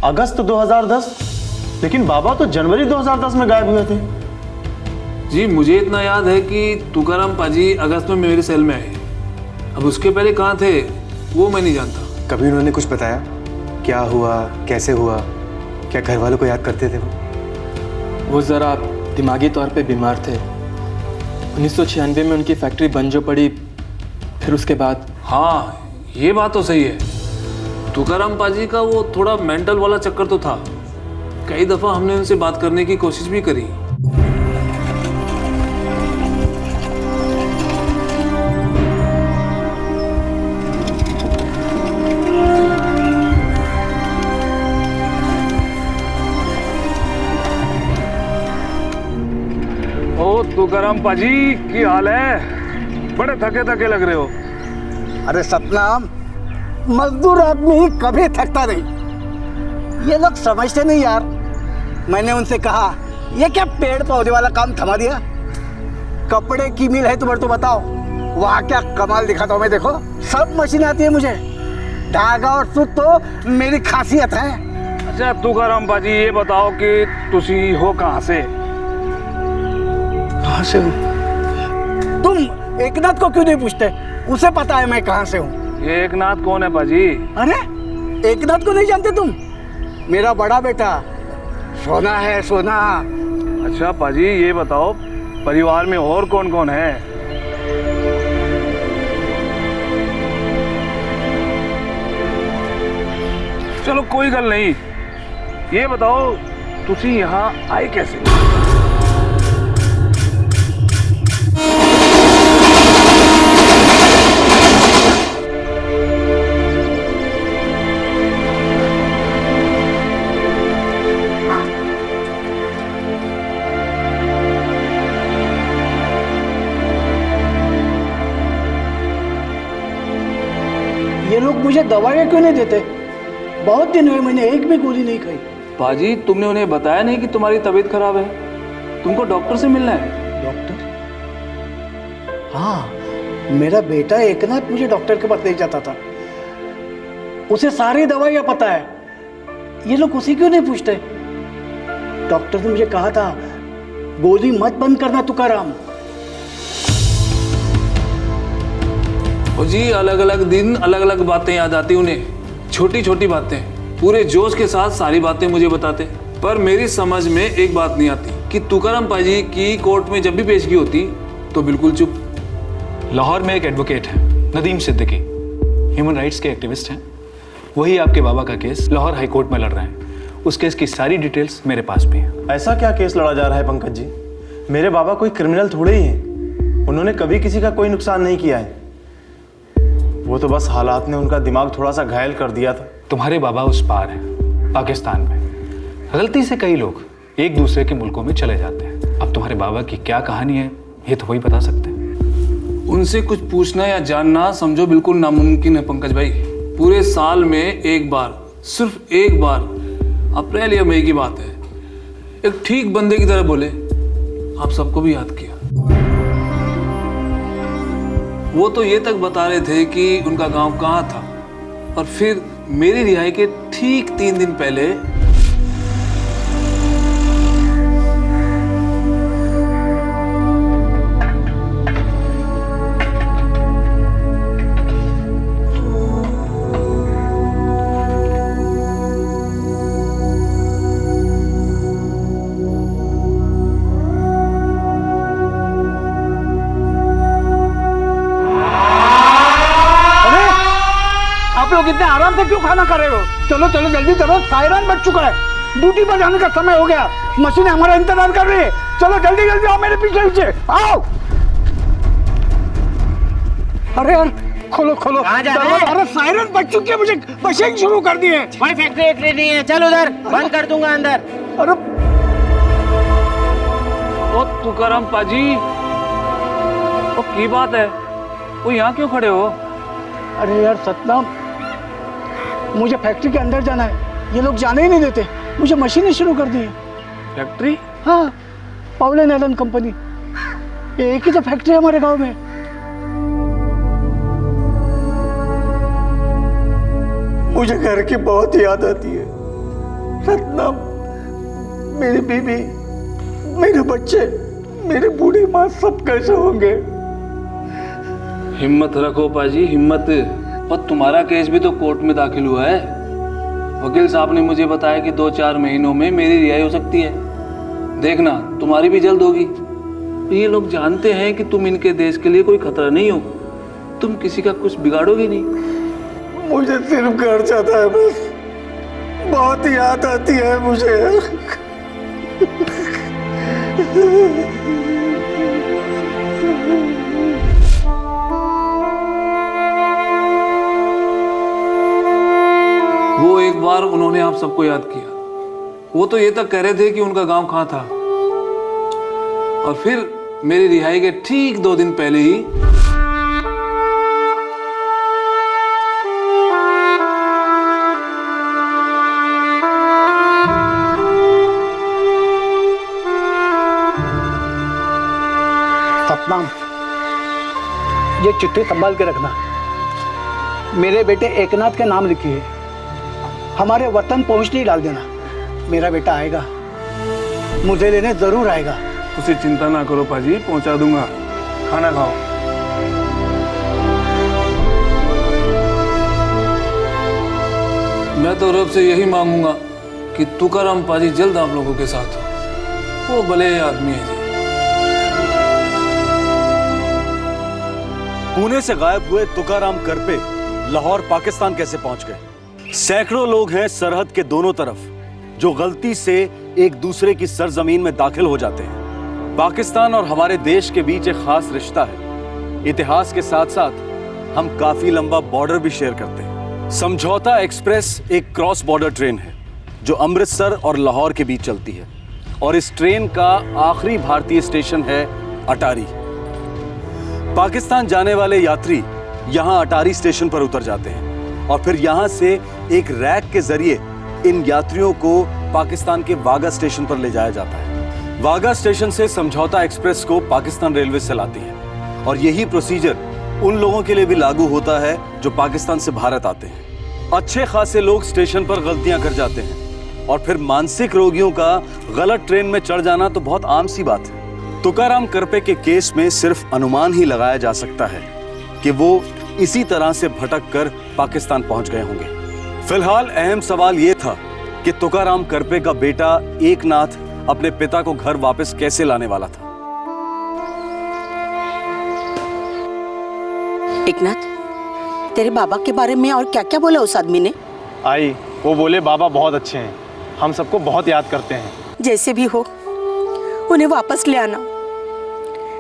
अगस्त 2010? लेकिन बाबा तो जनवरी 2010 में गायब हुए थे। जी मुझे इतना याद है कि तुकाराम पाजी अगस्त में मेरे सेल में आए। अब उसके पहले कहाँ थे वो मैं नहीं जानता। कभी उन्होंने कुछ बताया? क्या हुआ, कैसे हुआ? क्या घर वालों को याद करते थे वो ज़रा दिमागी तौर पे बीमार थे। 1996 में उनकी फैक्ट्री बंद जो पड़ी, फिर उसके बाद। हाँ ये बात तो सही है। तुकाराम पाजी का वो थोड़ा मेंटल वाला चक्कर तो था। कई दफ़ा हमने उनसे बात करने की कोशिश भी करी। ओ तुकाराम पाजी की हाल है? बड़े थके थके लग रहे हो। अरे सतनाम, मजदूर आदमी कभी थकता नहीं। ये लोग समझते नहीं यार। मैंने उनसे कहा ये क्या पेड़ पौधे वाला काम थमा दिया? कपड़े की मिल है तुम्हारे तो बताओ, वहाँ क्या कमाल दिखाता हूँ मैं। देखो सब मशीन आती है मुझे। धागा और सूत तो मेरी खासियत है। अच्छा तुकाराम पाजी ये बताओ कि तुसी हो कहाँ से? कहाँ से हो? एकनाथ को क्यों नहीं पूछते? उसे पता है मैं कहाँ से हूँ। ये एकनाथ कौन है पाजी? अरे एकनाथ को नहीं जानते तुम? मेरा बड़ा बेटा सोना है, सोना। अच्छा पाजी, ये बताओ परिवार में और कौन कौन है? चलो कोई गल नहीं, ये बताओ तुसी यहाँ आए कैसे? ये लोग मुझे दवाइयाँ क्यों नहीं देते? बहुत दिन हुए मैंने एक भी गोली नहीं खाई। पाजी, तुमने उन्हें बताया नहीं कि तुम्हारी तबीयत खराब है? तुमको डॉक्टर से मिलना है। डॉक्टर? हाँ, मेरा बेटा एकनाथ मुझे डॉक्टर के पास ले जाता था। उसे सारी दवाइयाँ पता है। ये लोग उसी क्यों नहीं पूछते? डॉक्टर ने मुझे कहा था गोली मत बंद करना तुकाराम। जी अलग अलग दिन अलग अलग बातें याद आती उन्हें, छोटी छोटी बातें। पूरे जोश के साथ सारी बातें मुझे बताते, पर मेरी समझ में एक बात नहीं आती कि तुकाराम पाजी की कोर्ट में जब भी पेशगी होती तो बिल्कुल चुप। लाहौर में एक एडवोकेट है नदीम सिद्दीकी, ह्यूमन राइट्स के एक्टिविस्ट हैं। वही आपके बाबा का केस लाहौर हाई कोर्ट में लड़ रहे हैं। उस केस की सारी डिटेल्स मेरे पास भी हैं। ऐसा क्या केस लड़ा जा रहा है पंकज जी? मेरे बाबा कोई क्रिमिनल थोड़े ही हैं। उन्होंने कभी किसी का कोई नुकसान नहीं किया है। वो तो बस हालात ने उनका दिमाग थोड़ा सा घायल कर दिया था। तुम्हारे बाबा उस पार हैं, पाकिस्तान में। गलती से कई लोग एक दूसरे के मुल्कों में चले जाते हैं। अब तुम्हारे बाबा की क्या कहानी है ये तो वही बता सकते हैं। उनसे कुछ पूछना या जानना समझो बिल्कुल नामुमकिन है पंकज भाई। पूरे साल में एक बार, सिर्फ एक बार, अप्रैल या मई की बात है, एक ठीक बंदे की तरह बोले, आप सबको भी याद किया। वो तो ये तक बता रहे थे कि उनका गांव कहाँ था, और फिर मेरी रिहाई के ठीक 3 दिन पहले इतने आराम से क्यों खाना खा रहे हो? चलो चलो जल्दी चलो, सायरन बज चुका है। ड्यूटी पर जाने का समय हो गया। मशीन हमारा इंतजार कर रही है। चलो जल्दी जल्दी आओ, मेरे पीछे पीछे आओ। अरे यार खोलो खोलो। अरे सायरन बज चुकी है, मुझे मशीन शुरू कर दी है। कोई फैक्ट्री नहीं है, चल उधर, बंद कर दूंगा अंदर। अरे ओ तुकाराम पाजी, ओ की बात है, वो यहाँ क्यों खड़े हो? अरे यार सतनाम, मुझे फैक्ट्री के अंदर जाना है। ये लोग जाने ही नहीं देते। मुझे मशीनें शुरू कर दी है। फैक्ट्री? हाँ, पावले नायलॉन कंपनी। ये एक ही तो फैक्ट्री है हमारे गांव में। मुझे घर की बहुत याद आती है सतनाम। मेरी बीवी, मेरे बच्चे, मेरी बूढ़ी माँ सब कैसे होंगे? हिम्मत रखो पाजी, हिम्मत। और तुम्हारा केस भी तो कोर्ट में दाखिल हुआ है। वकील साहब ने मुझे बताया कि 2-4 महीनों में मेरी रिहाई हो सकती है। देखना तुम्हारी भी जल्द होगी। ये लोग जानते हैं कि तुम इनके देश के लिए कोई खतरा नहीं हो। तुम किसी का कुछ बिगाड़ोगे नहीं। मुझे सिर्फ घर जाता है बस। बहुत याद आती है मुझे। वो एक बार उन्होंने आप सबको याद किया। वो तो ये तक कह रहे थे कि उनका गांव कहाँ था, और फिर मेरी रिहाई के ठीक 2 दिन पहले ही सतनाम, ये चिट्ठी संभाल के रखना। मेरे बेटे एकनाथ के नाम लिखी है। हमारे वतन पहुंचने ही डाल देना। मेरा बेटा आएगा, मुझे लेने जरूर आएगा। उसे चिंता ना करो पाजी, पहुंचा दूंगा। खाना खाओ। मैं तो रब से यही मांगूंगा कि तुकाराम पाजी जल्द आप लोगों के साथ हो। वो भले आदमी है जी। पुणे से गायब हुए तुकाराम करपे लाहौर पाकिस्तान कैसे पहुंच गए? सैकड़ों लोग हैं सरहद के दोनों तरफ जो गलती से एक दूसरे की सरजमीन में दाखिल हो जाते हैं। पाकिस्तान और हमारे देश के बीच एक खास रिश्ता है। इतिहास के साथ साथ हम काफी लंबा बॉर्डर भी शेयर करते हैं। समझौता एक्सप्रेस एक क्रॉस बॉर्डर ट्रेन है जो अमृतसर और लाहौर के बीच चलती है और इस ट्रेन का आखिरी भारतीय स्टेशन है अटारी। पाकिस्तान जाने वाले यात्री यहां अटारी स्टेशन पर उतर जाते हैं और फिर यहां से एक रैक के जरिए इन यात्रियों को पाकिस्तान के वाघा स्टेशन पर ले जाया जाता है। वाघा स्टेशन से समझौता एक्सप्रेस को पाकिस्तान रेलवे से लाती है और यही प्रोसीजर उन लोगों के लिए भी लागू होता है जो पाकिस्तान से भारत आते हैं। अच्छे खासे लोग स्टेशन पर गलतियां कर जाते हैं और फिर मानसिक रोगियों का गलत ट्रेन में चढ़ जाना तो बहुत आम सी बात है। तुकाराम करपे के केस में सिर्फ अनुमान ही लगाया जा सकता है कि वो इसी तरह से भटक कर पाकिस्तान पहुंच गए होंगे। फिलहाल अहम सवाल यह था कि तुकाराम करपे का बेटा एकनाथ अपने पिता को घर वापस कैसे लाने वाला था। एकनाथ, तेरे बाबा के बारे में और क्या क्या बोला उस आदमी ने? आई, वो बोले बाबा बहुत अच्छे हैं, हम सबको बहुत याद करते हैं। जैसे भी हो उन्हें वापस ले आना।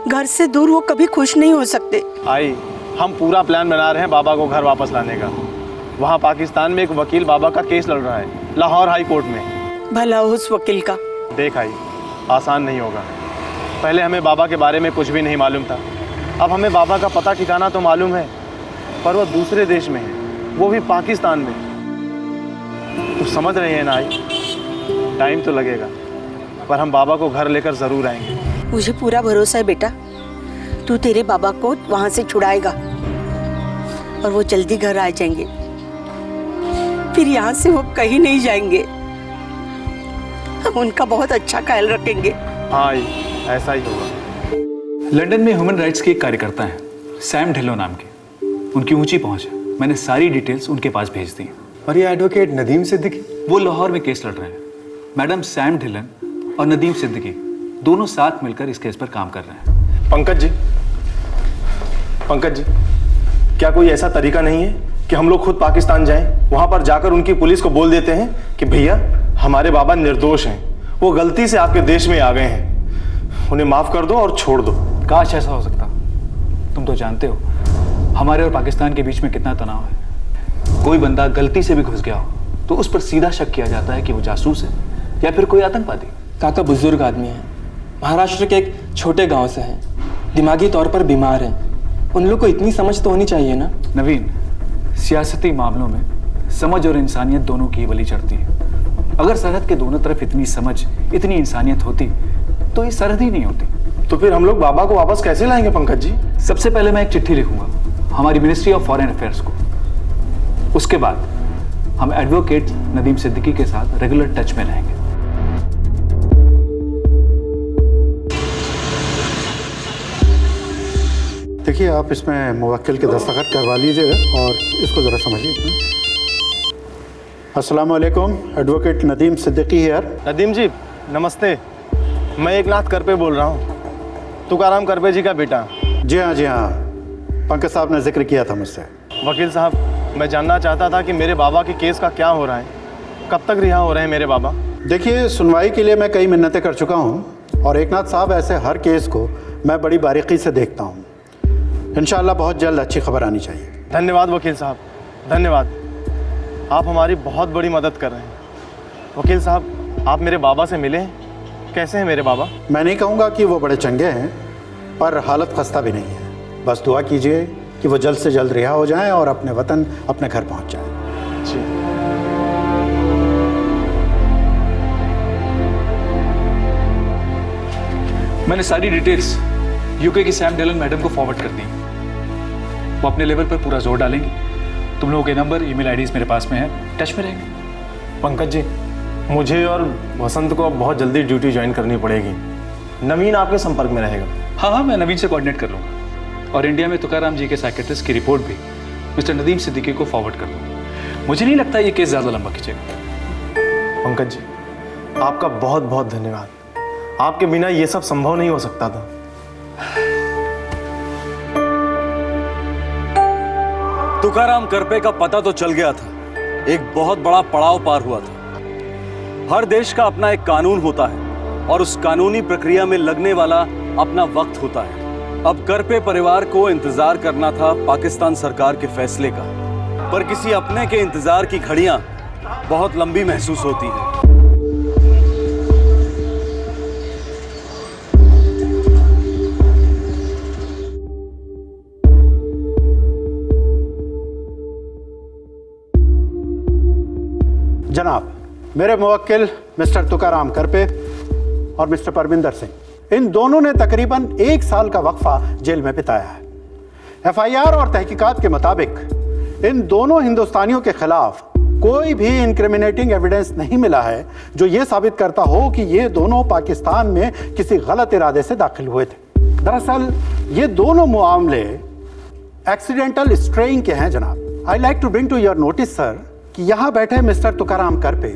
घर से दूर वो कभी खुश नहीं हो सकते। आई, हम पूरा प्लान बना रहे हैं बाबा को घर वापस लाने का। वहाँ पाकिस्तान में एक वकील बाबा का केस लड़ रहा है लाहौर हाई कोर्ट में। भला हो उस वकील का। देख आई, आसान नहीं होगा। पहले हमें बाबा के बारे में कुछ भी नहीं मालूम था, अब हमें बाबा का पता ठिकाना तो मालूम है, पर वो दूसरे देश में है, वो भी पाकिस्तान में। तो समझ रहे हैं ना आई, टाइम तो लगेगा पर हम बाबा को घर लेकर जरूर आएंगे। मुझे पूरा भरोसा है बेटा, तू तेरे बाबा को वहाँ से छुड़ाएगा और वो जल्दी घर आ जाएंगे। फिर यहाँ से वो कहीं नहीं जाएंगे। हम उनका बहुत अच्छा ख्याल रखेंगे। हाँ, ऐसा ही होगा। लंदन में ह्यूमन राइट्स के एक कार्यकर्ता हैं सैम ढिल्लो नाम के। उनकी ऊंची पहुंच है, मैंने सारी डिटेल्स उनके पास भेज दी। और ये एडवोकेट नदीम सिद्दीकी, वो लाहौर में केस लड़ रहे हैं। मैडम सैम ढिल्लन और नदीम सिद्दीकी दोनों साथ मिलकर इस केस पर काम कर रहे हैं। पंकज जी, क्या कोई ऐसा तरीका नहीं है कि हम लोग खुद पाकिस्तान जाएं, वहां पर जाकर उनकी पुलिस को बोल देते हैं कि भैया हमारे बाबा निर्दोष हैं, वो गलती से आपके देश में आ गए हैं, उन्हें माफ कर दो और छोड़ दो। काश ऐसा हो सकता। तुम तो जानते हो हमारे और पाकिस्तान के बीच में कितना तनाव है। कोई बंदा गलती से भी घुस गया हो तो उस पर सीधा शक किया जाता है कि वो जासूस है या फिर कोई आतंकवादी। काका बुजुर्ग आदमी है, महाराष्ट्र के एक छोटे गांव से हैं, दिमागी तौर पर बीमार हैं। उन लोग को इतनी समझ तो होनी चाहिए ना। नवीन, सियासती मामलों में समझ और इंसानियत दोनों की बलि चढ़ती है। अगर सरहद के दोनों तरफ इतनी समझ, इतनी इंसानियत होती तो ये सरहद ही नहीं होती। तो फिर हम लोग बाबा को वापस कैसे लाएंगे पंकज जी? सबसे पहले मैं एक चिट्ठी लिखूंगा हमारी मिनिस्ट्री ऑफ फॉरेन अफेयर्स को। उसके बाद हम एडवोकेट नदीम सिद्दीकी के साथ रेगुलर टच में रहेंगे। देखिए, आप इसमें मुवक्किल के दस्तखत करवा लीजिएगा और इसको ज़रा समझिए। अस्सलाम वालेकुम, एडवोकेट नदीम सिद्दीकी हियर। नदीम जी नमस्ते, मैं एकनाथ करपे बोल रहा हूँ, तुकाराम करपे जी का बेटा। जी हाँ, पंकज साहब ने जिक्र किया था मुझसे। वकील साहब, मैं जानना चाहता था कि मेरे बाबा के केस का क्या हो रहा है, कब तक रिहा हो रहे हैं मेरे बाबा? देखिए, सुनवाई के लिए मैं कई मिन्नतें कर चुका हूँ और एकनाथ साहब ऐसे हर केस को मैं बड़ी बारीकी से देखता हूँ। इंशाअल्लाह बहुत जल्द अच्छी खबर आनी चाहिए। धन्यवाद वकील साहब, धन्यवाद। आप हमारी बहुत बड़ी मदद कर रहे हैं। वकील साहब, आप मेरे बाबा से मिले हैं? कैसे हैं मेरे बाबा? मैं नहीं कहूँगा कि वो बड़े चंगे हैं, पर हालत खस्ता भी नहीं है। बस दुआ कीजिए कि वो जल्द से जल्द रिहा हो जाएं और अपने वतन, अपने घर पहुँच जाएं। जी। मैंने सारी डिटेल्स यूके की सैम ढिल्लन मैडम को फॉरवर्ड कर दी। वो अपने लेवल पर पूरा जोर डालेंगी। तुम लोगों के नंबर, ईमेल आईडीज मेरे पास में है, टच में रहेंगे। पंकज जी, मुझे और वसंत को अब बहुत जल्दी ड्यूटी ज्वाइन करनी पड़ेगी। नवीन आपके संपर्क में रहेगा? हाँ, मैं नवीन से कोऑर्डिनेट कर लूँगा और इंडिया में तुकाराम जी के साइकेट्रिस्ट की रिपोर्ट भी मिस्टर नदीम सिद्दीकी को फॉरवर्ड कर दूँगा। मुझे नहीं लगता ये केस ज़्यादा लंबा खींचेगा। पंकज जी, आपका बहुत बहुत धन्यवाद। आपके बिना ये सब संभव नहीं हो सकता था। तुकाराम करपे का पता तो चल गया था, एक बहुत बड़ा पड़ाव पार हुआ था। हर देश का अपना एक कानून होता है और उस कानूनी प्रक्रिया में लगने वाला अपना वक्त होता है। अब करपे परिवार को इंतजार करना था पाकिस्तान सरकार के फैसले का, पर किसी अपने के इंतजार की घड़ियां बहुत लंबी महसूस होती हैं। जनाब, मेरे मुवक्किल मिस्टर तुकाराम करपे और मिस्टर परमिंदर सिंह, इन दोनों ने तकरीबन 1 साल का वक्फा जेल में बिताया है। एफआईआर और तहकीकात के मुताबिक इन दोनों हिंदुस्तानियों के खिलाफ कोई भी इंक्रिमिनेटिंग एविडेंस नहीं मिला है जो ये साबित करता हो कि ये दोनों पाकिस्तान में किसी गलत इरादे से दाखिल हुए थे। दरअसल ये दोनों मामले एक्सीडेंटल स्ट्रेइंग के हैं जनाब। I like to bring to your notice sir कि यहाँ बैठे mister Tukaram Karpe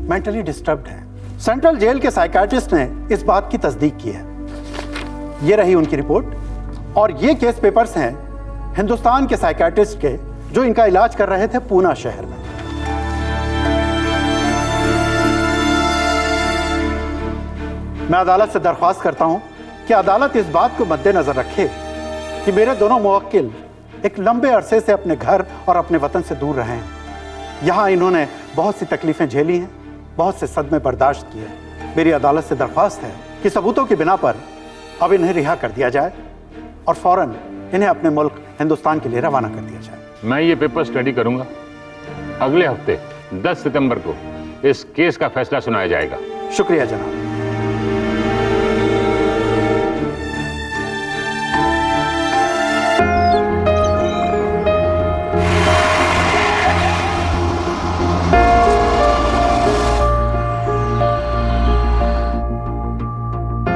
mentally disturbed हैं। सेंट्रल जेल के साइकाट्रिस्ट ने इस बात की तस्दीक की है। ये रही उनकी रिपोर्ट और ये केस पेपर्स हैं हिंदुस्तान के साइकाट्रिस्ट के जो इनका इलाज कर रहे थे पूना शहर में। मैं अदालत से दरख्वास्त करता हूं कि अदालत इस बात को मद्देनजर रखे कि मेरे दोनों मुवक्किल एक लंबे अरसे से अपने घर और अपने वतन से दूर रहे हैं। यहाँ इन्होंने बहुत सी तकलीफें झेली हैं, बहुत से सदमे बर्दाश्त किए। मेरी अदालत से दरख्वास्त है कि सबूतों की बिना पर अब इन्हें रिहा कर दिया जाए और फौरन इन्हें अपने मुल्क हिंदुस्तान के लिए रवाना कर दिया जाए। मैं ये पेपर स्टडी करूंगा। अगले हफ्ते 10 सितंबर को इस केस का फैसला सुनाया जाएगा। शुक्रिया जनाब।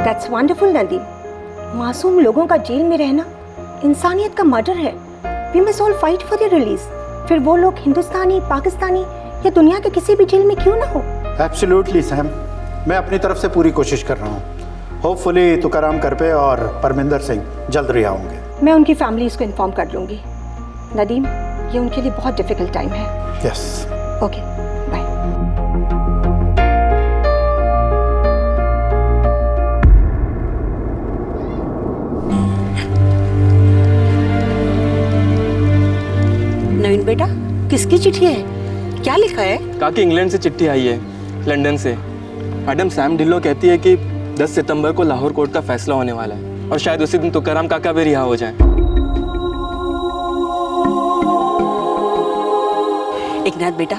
That's wonderful, Nadeem. मासूम लोगों का जेल में रहना इंसानियत का मर्डर है। We must all fight for their release। फिर वो लोग हिंदुस्तानी, पाकिस्तानी या दुनिया के किसी भी जेल में क्यों ना हो। एब्सोल्युटली सैम, मैं अपनी तरफ से पूरी कोशिश कर रहा हूँ। होपफुली तुकाराम करपे और परमिंदर सिंह जल्द रिहा होंगे। मैं उनकी फैमिलीज को इन्फॉर्म कर लूंगी। नदीम, ये उनके लिए बहुत डिफिकल्ट टाइम है। यस। Okay, bye. नवीन बेटा, किसकी चिट्ठी है? क्या लिखा है? काकी, इंग्लैंड से चिट्ठी आई है, लंदन से। मैडम सैम ढिल्लो कहती है कि 10 सितंबर को लाहौर कोर्ट का फैसला होने वाला है और शायद उसी दिन तुकाराम काका भी रिहा हो जाएं। एकनाथ बेटा,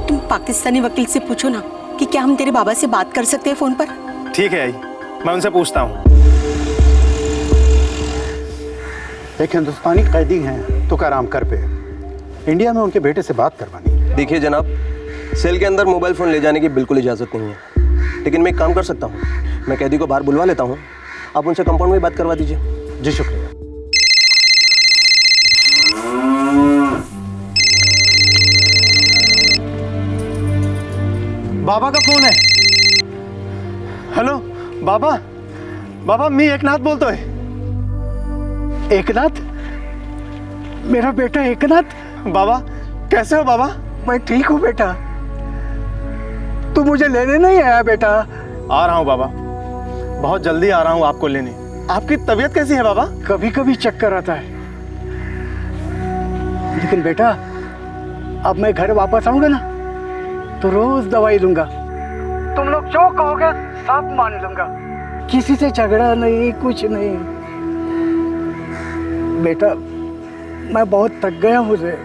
तुम पाकिस्तानी वकील से पूछो ना कि क्या हम तेरे बाबा से बात कर सकते हैं फोन पर। ठीक है आई, मैं उनसे पूछता हूँ। एक हिंदुस्तानी कैदी हैं तुकाराम करपे, इंडिया में उनके बेटे से बात करवानी। देखिए जनाब, सेल के अंदर मोबाइल फ़ोन ले जाने की बिल्कुल इजाज़त नहीं है, लेकिन मैं एक काम कर सकता हूँ। मैं कैदी को बाहर बुलवा लेता हूँ, आप उनसे कंपाउंड में बात करवा दीजिए। जी शुक्रिया। बाबा का फोन है। हेलो बाबा, बाबा मी एकनाथ बोलतोय। एकनाथ? मेरा बेटा एकनाथ? बाबा कैसे हो बाबा? मैं ठीक हूँ बेटा। तू मुझे लेने नहीं आया बेटा? आ रहा हूँ बाबा, बहुत जल्दी आ रहा हूँ आपको लेने। आपकी तबीयत कैसी है बाबा? कभी कभी चक्कर आता है, लेकिन बेटा अब मैं घर वापस आऊंगा ना तो रोज दवाई लूंगा। तुम लोग जो कहोगे सब मान लूंगा। किसी से झगड़ा नहीं, कुछ नहीं। बेटा मैं बहुत थक गया हूँ रे।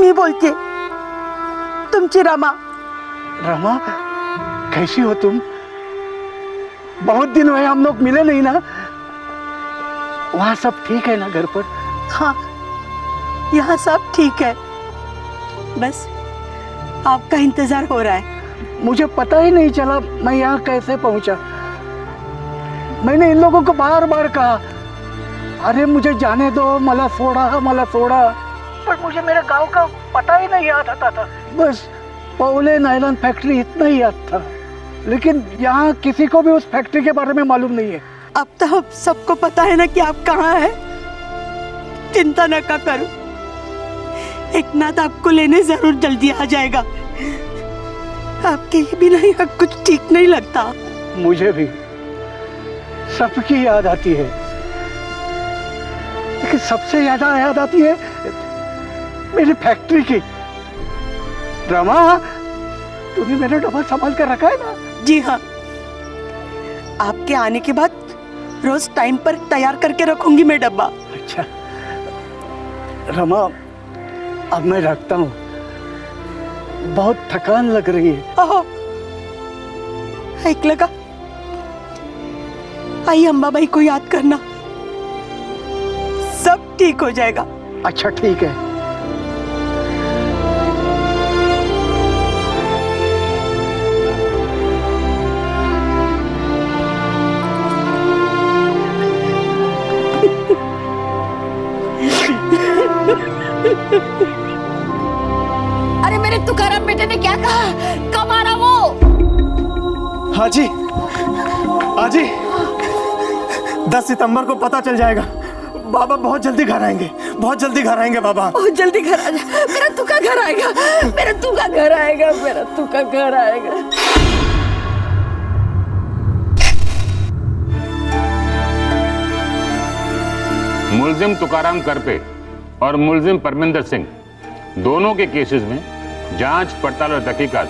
मी बोलती तुमची रमा। रमा, कैसी हो तुम? बहुत दिन हुए हम लोग मिले नहीं ना। वहाँ सब ठीक है ना घर पर? हाँ, यहाँ सब ठीक है, बस आपका इंतजार हो रहा है। मुझे पता ही नहीं चला मैं यहाँ कैसे पहुँचा। मैंने इन लोगों को बार बार कहा अरे मुझे जाने दो, मला सोडा। पर मुझे मेरे गांव का पता ही नहीं याद आता था। बस पौले नायलॉन फैक्ट्री इतना ही याद था, लेकिन यहाँ किसी को भी उस फैक्ट्री के बारे में मालूम नहीं है। अब तो हम सबको पता है ना कि आप कहाँ हैं। चिंता न करो, एक नाथ आपको लेने जरूर जल्दी आ जाएगा। आपके बिना यहाँ कुछ ठीक नहीं लगता। मुझे भी सबकी याद आती है, लेकिन सबसे ज्यादा याद आती है मेरी फैक्ट्री की। रमा, तूने मेरा डब्बा संभाल कर रखा है ना? जी हाँ, आपके आने के बाद रोज टाइम पर तैयार करके रखूंगी मैं डब्बा। अच्छा रमा, अब मैं रखता हूँ, बहुत थकान लग रही है। ओहो, ऐकलं का? आई अंबाबाई को याद करना, सब ठीक हो जाएगा। अच्छा ठीक है। अरे मेरे तुकाराम बेटे ने क्या कहा? कब आ रहा वो? हाँ जी, हाँ जी, 10 सितंबर को पता चल जाएगा। बाबा बहुत जल्दी घर आएंगे, बहुत जल्दी घर आएंगे बाबा। बहुत जल्दी घर आ जा। मेरा तुका घर आएगा, मेरा तुका घर आएगा, मेरा तुका घर आएगा। मुलजिम तुकाराम करपे और मुलजिम परमिंदर सिंह दोनों के केसेस में जांच पड़ताल और तहकीकात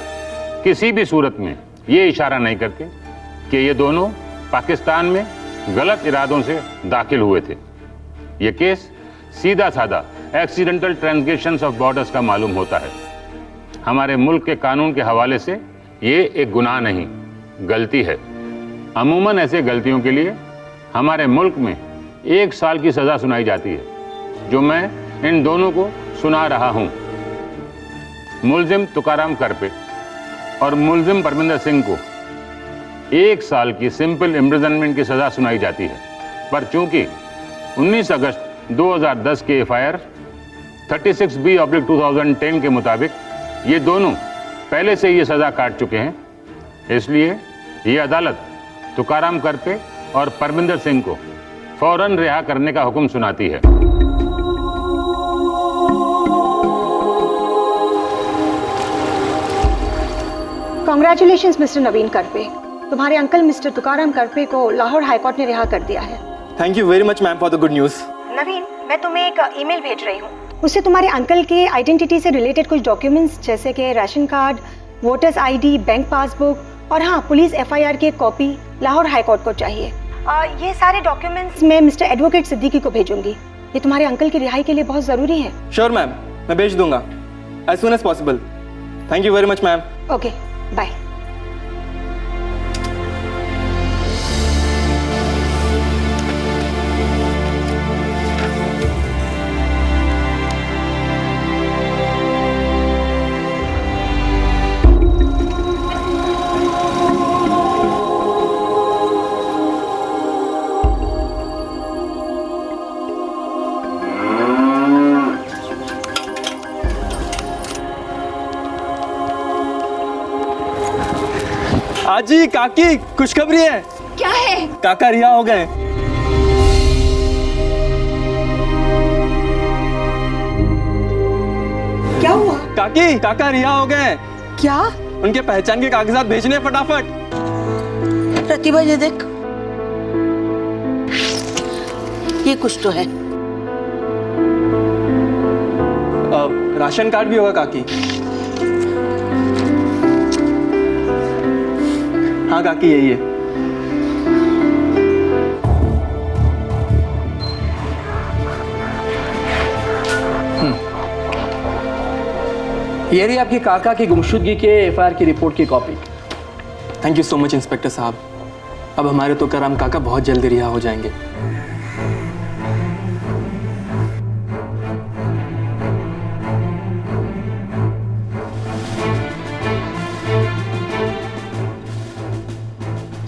किसी भी सूरत में ये इशारा नहीं करते कि ये दोनों पाकिस्तान में गलत इरादों से दाखिल हुए थे। ये केस सीधा साधा एक्सीडेंटल ट्रांसग्रेशंस ऑफ बॉर्डर्स का मालूम होता है। हमारे मुल्क के कानून के हवाले से ये एक गुनाह नहीं, गलती है। अमूमन ऐसे गलतियों के लिए हमारे मुल्क में 1 साल की सज़ा सुनाई जाती है, जो मैं इन दोनों को सुना रहा हूं। मुलजिम तुकाराम करपे और मुलजिम परमिंदर सिंह को 1 साल की सिंपल इम्प्रिजनमेंट की सज़ा सुनाई जाती है, पर चूंकि 19 अगस्त 2010 के FIR 36B/2010 के मुताबिक ये दोनों पहले से ये सज़ा काट चुके हैं, इसलिए ये अदालत तुकाराम करपे और परमिंदर सिंह को फौरन रिहा करने का हुक्म सुनाती है। कॉन्ग्रेचुलेशंस मिस्टर नवीन करपे, तुम्हारे अंकल मिस्टर तुकाराम करपे को लाहौर हाईकोर्ट ने रिहा कर दिया है। Thank you very much ma'am for the good news. Naveen, मैं तुम्हें एक ईमेल भेज रही हूँ, उससे तुम्हारे अंकल के आइडेंटिटी से रिलेटेड कुछ डॉक्यूमेंट्स जैसे कि ration card, voters ID, bank passbook और हाँ पुलिस FIR की एक कॉपी लाहौर हाईकोर्ट को चाहिए। ये सारे डॉक्यूमेंट्स मैं मिस्टर एडवोकेट सिद्दीकी को भेजूंगी। ये तुम्हारे अंकल की रिहाई के लिए बहुत ज़रूरी है। श्योर मैम, मैं भेज दूंगा as soon as possible. Thank you very much ma'am. Okay, bye. आजी, काकी, खुशखबरी है। क्या है? काका रिहा हो गए। क्या हुआ? काकी, काका रिहा हो गए। क्या? उनके पहचान के कागजात भेजने फटाफट। प्रतिभा ये देख, ये कुछ तो है। राशन कार्ड भी होगा काकी। हाँ काकी, यही है। ये रही आपकी काका की गुमशुदगी के FIR की रिपोर्ट की copy. Thank you so much inspector साहब। अब हमारे तुकाराम काका बहुत जल्दी रिहा हो जाएंगे।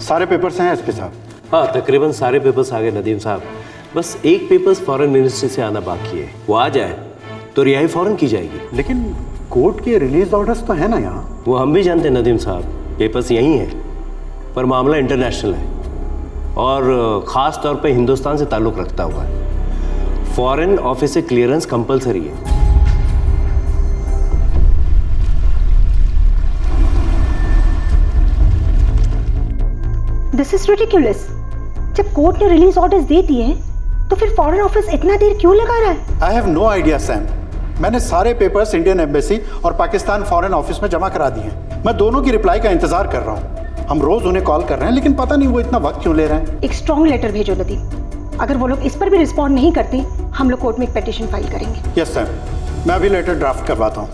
सारे पेपर्स हैं SP साहब? हाँ, तकरीबन सारे पेपर्स आ गए नदीम साहब। बस एक पेपर्स फॉरेन मिनिस्ट्री से आना बाकी है, वो आ जाए तो रिहाई फौरन की जाएगी। लेकिन कोर्ट के रिलीज ऑर्डर्स तो है ना यहाँ। वो हम भी जानते हैं नदीम साहब, पेपर्स यही हैं, पर मामला इंटरनेशनल है और ख़ास तौर पे हिंदुस्तान से ताल्लुक़ रखता हुआ है। फॉरेन ऑफिस से क्लियरेंस कंपलसरी है। This is ridiculous. जब कोर्ट ने रिलीज ऑर्डर्स दे दिए हैं तो फिर फॉरेन ऑफिस इतना देर क्यों लगा रहा है? I have no idea Sam. मैंने सारे पेपर्स इंडियन एम्बेसी और पाकिस्तान फॉरेन ऑफिस में जमा करा दिए हैं। मैं दोनों की रिप्लाई का इंतजार कर रहा हूँ। हम रोज उन्हें कॉल कर रहे हैं, लेकिन पता नहीं वो इतना वक्त क्यों ले रहे हैं। एक स्ट्रॉन्ग लेटर भेजो नदीम। अगर वो लोग इस पर भी रिस्पॉन्ड नहीं करते, हम लोग कोर्ट में एक पिटीशन फाइल करेंगे। यस सैम, मैं अभी लेटर ड्राफ्ट करवाता हूँ।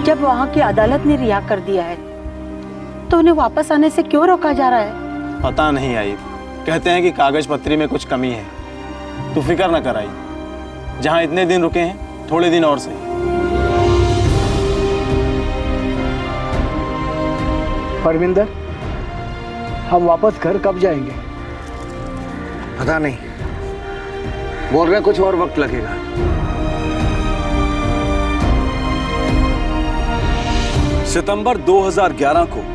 जब वहाँ की अदालत ने रिहा कर दिया है तो उन्हें वापस आने से क्यों रोका जा रहा है? पता नहीं आई, कहते हैं कि कागज पत्री में कुछ कमी है। तू फिक्र न कर आई, जहाँ इतने दिन रुके हैं थोड़े दिन और सही। परमिंदर, हम वापस घर कब जाएंगे? पता नहीं, बोल रहे कुछ और वक्त लगेगा। सितंबर 2011 को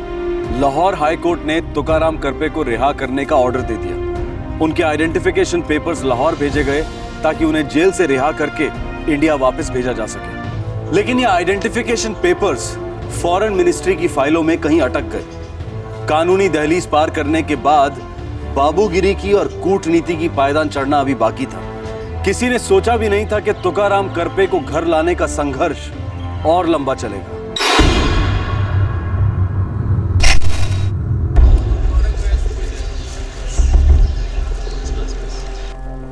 लाहौर हाई कोर्ट ने तुकाराम करपे को रिहा करने का ऑर्डर दे दिया। उनके आइडेंटिफिकेशन पेपर्स लाहौर भेजे गए ताकि उन्हें जेल से रिहा करके इंडिया वापस भेजा जा सके। लेकिन ये आइडेंटिफिकेशन पेपर्स फॉरेन मिनिस्ट्री की फाइलों में कहीं अटक गए। कानूनी दहलीज पार करने के बाद बाबूगिरी की और कूटनीति की पायदान चढ़ना अभी बाकी था। किसी ने सोचा भी नहीं था कि तुकाराम करपे को घर लाने का संघर्ष और लंबा चलेगा।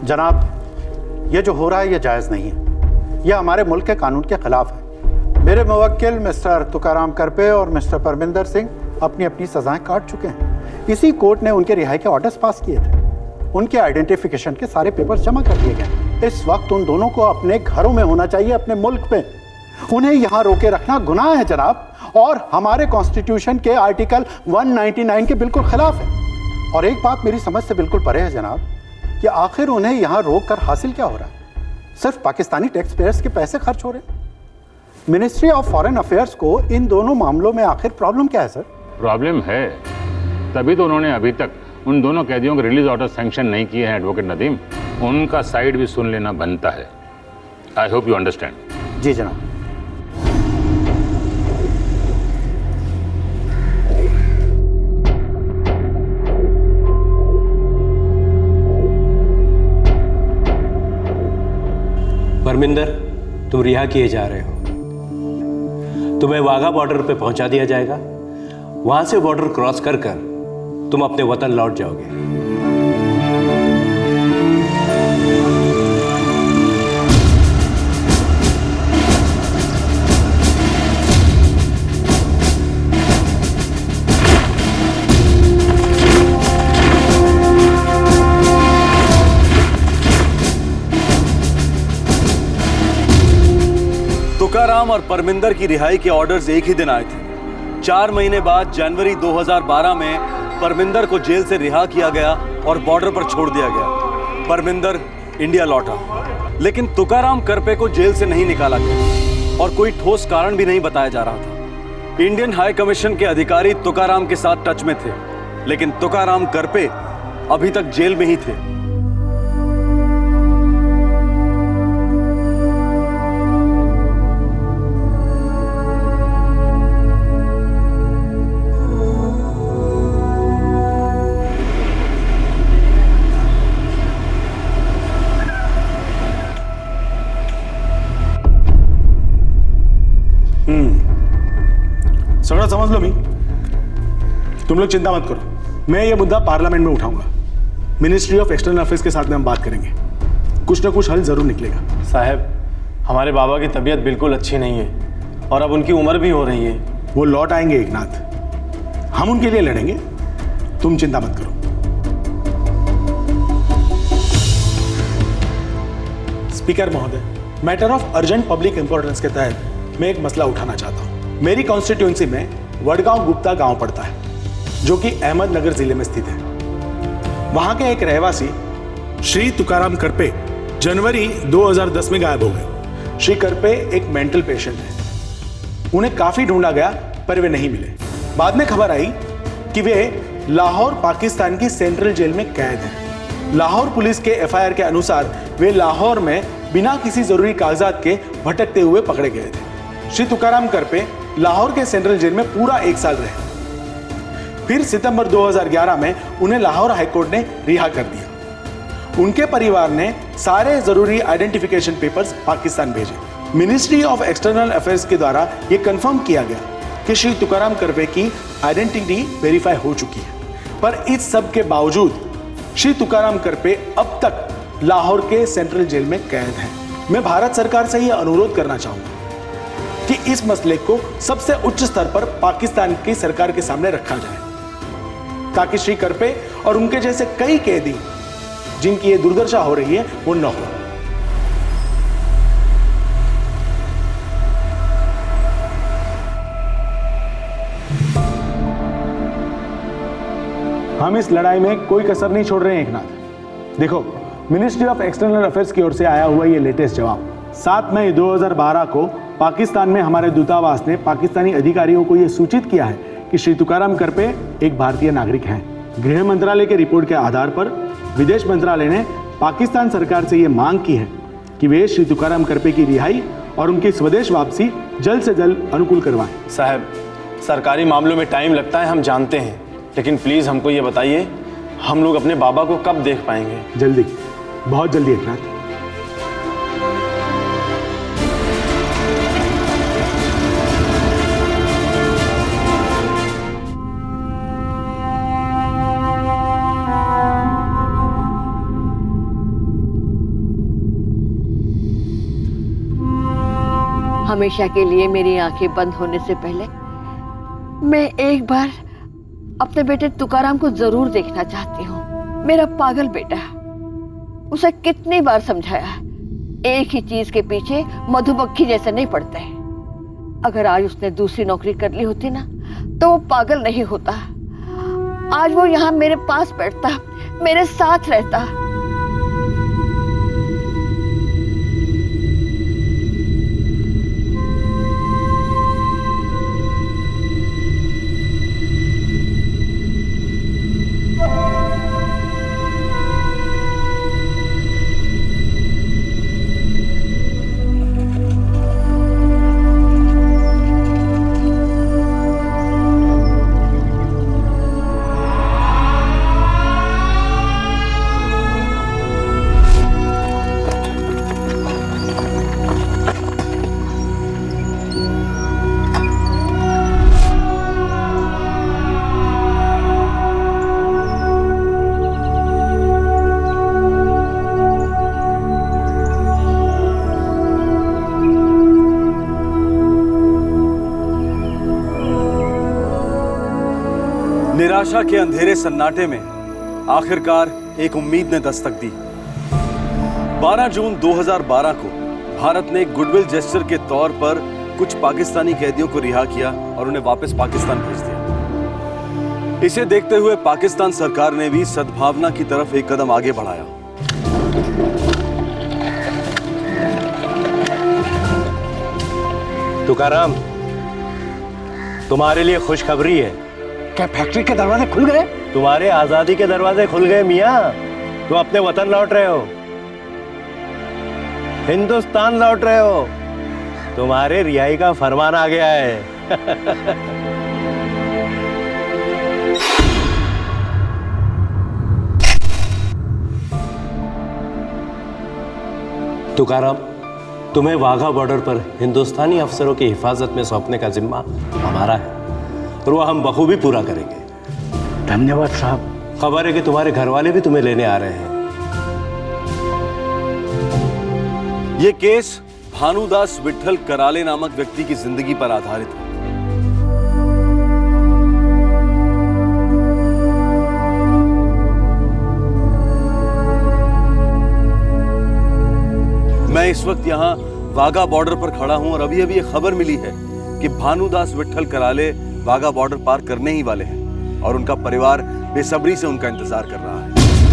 जनाब, ये जो हो रहा है ये जायज़ नहीं है। यह हमारे मुल्क के कानून के खिलाफ है। मेरे मुवक्किल मिस्टर तुकाराम करपे और मिस्टर परमिंदर सिंह अपनी अपनी सजाएं काट चुके हैं। इसी कोर्ट ने उनके रिहाई के ऑर्डर्स पास किए थे। उनके आइडेंटिफिकेशन के सारे पेपर्स जमा कर दिए गए। इस वक्त उन दोनों को अपने घरों में होना चाहिए, अपने मुल्क में। उन्हें यहाँ रोके रखना गुनाह है जनाब, और हमारे कॉन्स्टिट्यूशन के आर्टिकल 199 के बिल्कुल खिलाफ है। और एक बात मेरी समझ से बिल्कुल परे है जनाब, कि आखिर उन्हें यहाँ रोक कर हासिल क्या हो रहा है? सिर्फ पाकिस्तानी टैक्स पेयर्स के पैसे खर्च हो रहे हैं। मिनिस्ट्री ऑफ फॉरेन अफेयर्स को इन दोनों मामलों में आखिर प्रॉब्लम क्या है सर? प्रॉब्लम है, तभी तो उन्होंने अभी तक उन दोनों कैदियों के रिलीज ऑर्डर सैंक्शन नहीं किए हैं एडवोकेट नदीम। उनका साइड भी सुन लेना बनता है। I hope you understand. जी जनाब। परमिंदर, तुम रिहा किए जा रहे हो। तुम्हें वाघा बॉर्डर पे पहुंचा दिया जाएगा। वहां से बॉर्डर क्रॉस कर तुम अपने वतन लौट जाओगे। तुकाराम और परमिंदर की रिहाई के ऑर्डर्स एक ही दिन आए थे। 4 महीने बाद जनवरी 2012 में परमिंदर को जेल से रिहा किया गया और बॉर्डर पर छोड़ दिया गया। परमिंदर इंडिया लौटा, लेकिन तुकाराम करपे को जेल से नहीं निकाला गया और कोई ठोस कारण भी नहीं बताया जा रहा था। इंडियन हाई कमीशन के अधिकारी तुकाराम के साथ टच में थे, लेकिन तुकाराम करपे अभी तक जेल में ही थे। सगळं समजलो मी। तुम लोग चिंता मत करो, मैं ये मुद्दा पार्लियामेंट में उठाऊंगा। मिनिस्ट्री ऑफ एक्सटर्नल अफेयर्स के साथ में हम बात करेंगे, कुछ ना कुछ हल जरूर निकलेगा। साहब, हमारे बाबा की तबीयत बिल्कुल अच्छी नहीं है और अब उनकी उम्र भी हो रही है। वो लौट आएंगे एक नाथ, हम उनके लिए लड़ेंगे, तुम चिंता मत करो। स्पीकर महोदय, matter of urgent public importance के तहत मैं एक मसला उठाना चाहता हूँ। मेरी कॉन्स्टिट्यूंसी में वडगांव गुप्ता गांव पड़ता है, जो कि अहमदनगर जिले में स्थित है। वहां के एक रहवासी श्री तुकाराम करपे जनवरी 2010 में गायब हो गए। श्री करपे एक मेंटल पेशेंट है। उन्हें काफी ढूंढा गया पर वे नहीं मिले। बाद में खबर आई कि वे लाहौर पाकिस्तान की सेंट्रल जेल में कैद हैं। लाहौर पुलिस के एफआईआर के अनुसार वे लाहौर में बिना किसी जरूरी कागजात के भटकते हुए पकड़े गए थे। श्री तुकाराम करपे लाहौर के सेंट्रल जेल में पूरा 1 साल रहे। फिर सितंबर 2011 में उन्हें लाहौर हाईकोर्ट ने रिहा कर दिया। उनके परिवार ने सारे जरूरी आइडेंटिफिकेशन पेपर्स पाकिस्तान भेजे। मिनिस्ट्री ऑफ एक्सटर्नल अफेयर्स के द्वारा यह कंफर्म किया गया कि श्री तुकाराम करपे की आइडेंटिटी वेरीफाई हो चुकी है। पर इस सब के बावजूद श्री तुकाराम करपे अब तक लाहौर के सेंट्रल जेल में कैद हैं। मैं भारत सरकार से यह अनुरोध करना चाहूंगा कि इस मसले को सबसे उच्च स्तर पर पाकिस्तान की सरकार के सामने रखा जाए, ताकि श्री करपे और उनके जैसे कई कैदी जिनकी ये दुर्दशा हो रही है वो न हो। हम इस लड़ाई में कोई कसर नहीं छोड़ रहे हैं एकनाथ। देखो, मिनिस्ट्री ऑफ एक्सटर्नल अफेयर्स की ओर से आया हुआ ये लेटेस्ट जवाब। 7 मई 2012 को पाकिस्तान में हमारे दूतावास ने पाकिस्तानी अधिकारियों को यह सूचित किया है कि श्री तुकाराम करपे एक भारतीय नागरिक हैं। गृह मंत्रालय के रिपोर्ट के आधार पर विदेश मंत्रालय ने पाकिस्तान सरकार से यह मांग की है कि वे श्री तुकाराम करपे की रिहाई और उनकी स्वदेश वापसी जल्द से जल्द अनुकूल करवाएं। साहब, सरकारी मामलों में टाइम लगता है, हम जानते हैं, लेकिन प्लीज़ हमको ये बताइए, हम लोग अपने बाबा को कब देख पाएंगे? जल्दी, बहुत जल्दी एकनाथ। हमेशा के लिए मेरी आंखें बंद होने से पहले मैं एक बार अपने बेटे तुकाराम को जरूर देखना चाहती हूँ। मेरा पागल बेटा, उसे कितनी बार समझाया, एक ही चीज के पीछे मधुमक्खी जैसे नहीं पड़ते। अगर आज उसने दूसरी नौकरी कर ली होती ना, तो वो पागल नहीं होता। आज वो यहाँ मेरे पास बैठता, मेरे साथ रहता। निराशा के अंधेरे सन्नाटे में आखिरकार एक उम्मीद ने दस्तक दी। 12 जून 2012 को भारत ने गुडविल जेस्चर के तौर पर कुछ पाकिस्तानी कैदियों को रिहा किया और उन्हें वापस पाकिस्तान भेज दिया। इसे देखते हुए पाकिस्तान सरकार ने भी सद्भावना की तरफ एक कदम आगे बढ़ाया। तुकाराम, तुम्हारे लिए खुशखबरी है। क्या फैक्ट्री के दरवाजे खुल गए? तुम्हारे आजादी के दरवाजे खुल गए मियाँ। तुम अपने वतन लौट रहे हो, हिंदुस्तान लौट रहे हो। तुम्हारे रिहाई का फरमान आ गया है। तुकाराम, तुम्हें वाघा बॉर्डर पर हिंदुस्तानी अफसरों की हिफाजत में सौंपने का जिम्मा हमारा है और वह हम बखूबी पूरा करेंगे। धन्यवाद साहब। खबर है कि तुम्हारे घर वाले भी तुम्हें लेने आ रहे हैं। यह केस भानुदास विट्ठल कराले नामक व्यक्ति की जिंदगी पर आधारित है। मैं इस वक्त यहाँ वाघा बॉर्डर पर खड़ा हूं और अभी अभी ये खबर मिली है कि भानुदास विट्ठल कराले वाघा बॉर्डर पार करने ही वाले हैं और उनका परिवार बेसब्री से उनका इंतजार कर रहा है।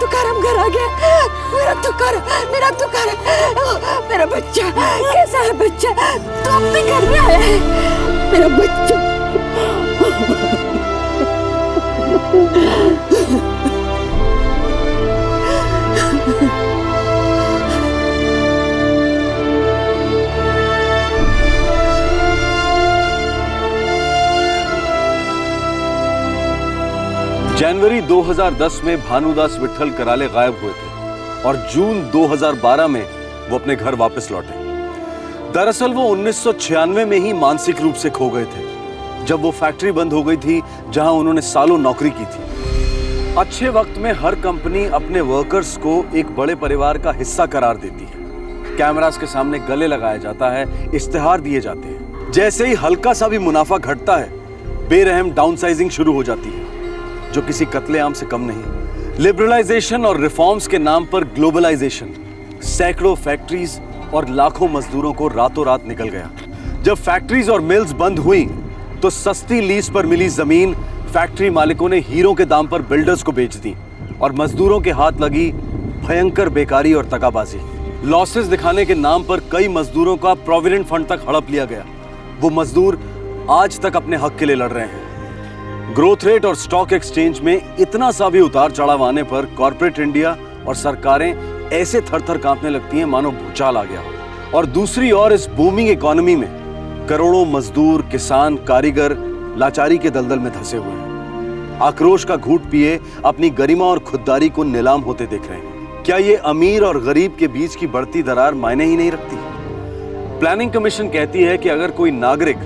तुकाराम घर आ गया। मेरा तुकाराम, मेरा बच्चा कैसा है? बच्चा तो अपने घर में आया है, मेरा बच्चा। जनवरी 2010 में भानुदास विट्ठल कराले गायब हुए थे और जून 2012 में वो अपने घर वापस लौटे। दरअसल वो 1996 में ही मानसिक रूप से खो गए थे, जब वो फैक्ट्री बंद हो गई थी जहां उन्होंने सालों नौकरी की थी। अच्छे वक्त में हर कंपनी अपने वर्कर्स को एक बड़े परिवार का हिस्सा करार देती है। कैमरास के सामने गले लगाया जाता है, इश्तिहार दिए जाते हैं। जैसे ही हल्का सा भी मुनाफा घटता है, बेरहम डाउनसाइजिंग शुरू हो जाती है, जो किसी कत्लेआम से कम नहीं। लिबरलाइजेशन और रिफॉर्म्स के नाम पर ग्लोबलाइजेशन सैकड़ों फैक्ट्रीज और लाखों मजदूरों को रातों रात निकल गया। जब फैक्ट्रीज और मिल्स बंद हुई तो सस्ती लीज पर मिली जमीन फैक्ट्री मालिकों ने हीरों के दाम पर बिल्डर्स को बेच दी और मजदूरों के हाथ लगी भयंकर बेकारी और तकाबाजी। लॉसेस दिखाने के नाम पर कई मजदूरों का प्रोविडेंट फंड तक हड़प लिया गया। वो मजदूर आज तक अपने हक के लिए लड़ रहे हैं। ग्रोथ रेट और स्टॉक एक्सचेंज में इतना सा भी उतार चढ़ाव आने पर कॉर्पोरेट इंडिया और सरकारें ऐसे थर-थर कांपने लगती हैं मानो भूचाल आ गया हो। और दूसरी ओर इस बूमिंग इकोनॉमी में करोड़ों मजदूर, किसान, कारीगर लाचारी के दलदल में धंसे हुए हैं। आक्रोश का घूंट पिए अपनी गरिमा और खुददारी को नीलाम होते देख रहे हैं। क्या ये अमीर और गरीब के बीच की बढ़ती दरार मायने ही नहीं रखती? प्लानिंग कमीशन कहती है कि अगर कोई नागरिक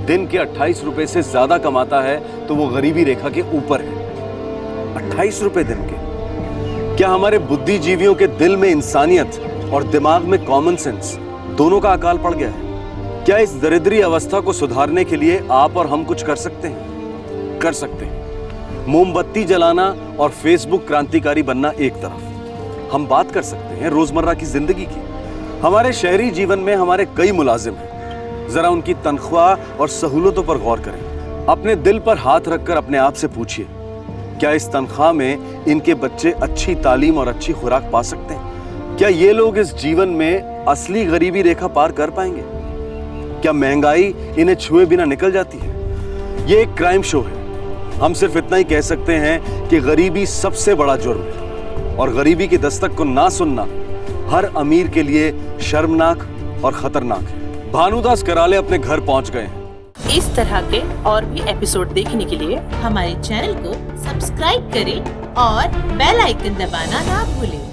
दिन के 28 रुपए से ज्यादा कमाता है तो वो गरीबी रेखा के ऊपर है। 28 रुपए दिन के। क्या हमारे बुद्धिजीवियों के दिल में इंसानियत और दिमाग में कॉमन सेंस दोनों का अकाल पड़ गया है? क्या इस दरिद्री अवस्था को सुधारने के लिए आप और हम कुछ कर सकते हैं? कर सकते हैं। मोमबत्ती जलाना और फेसबुक क्रांतिकारी बनना एक तरफ, हम बात कर सकते हैं रोजमर्रा की जिंदगी की। हमारे शहरी जीवन में हमारे कई मुलाजिम हैं, जरा उनकी तनख्वाह और सहूलतों पर गौर करें। अपने दिल पर हाथ रखकर अपने आप से पूछिए, क्या इस तनख्वाह में इनके बच्चे अच्छी तालीम और अच्छी खुराक पा सकते हैं? क्या ये लोग इस जीवन में असली गरीबी रेखा पार कर पाएंगे? क्या महंगाई इन्हें छुए बिना निकल जाती है? ये एक क्राइम शो है। हम सिर्फ इतना ही कह सकते हैं कि गरीबी सबसे बड़ा जुर्म है और गरीबी की दस्तक को ना सुनना हर अमीर के लिए शर्मनाक और खतरनाक है। भानुदास कराले अपने घर पहुंच गए हैं। इस तरह के और भी एपिसोड देखने के लिए हमारे चैनल को सब्सक्राइब करें और बेल आइकन दबाना ना भूलें।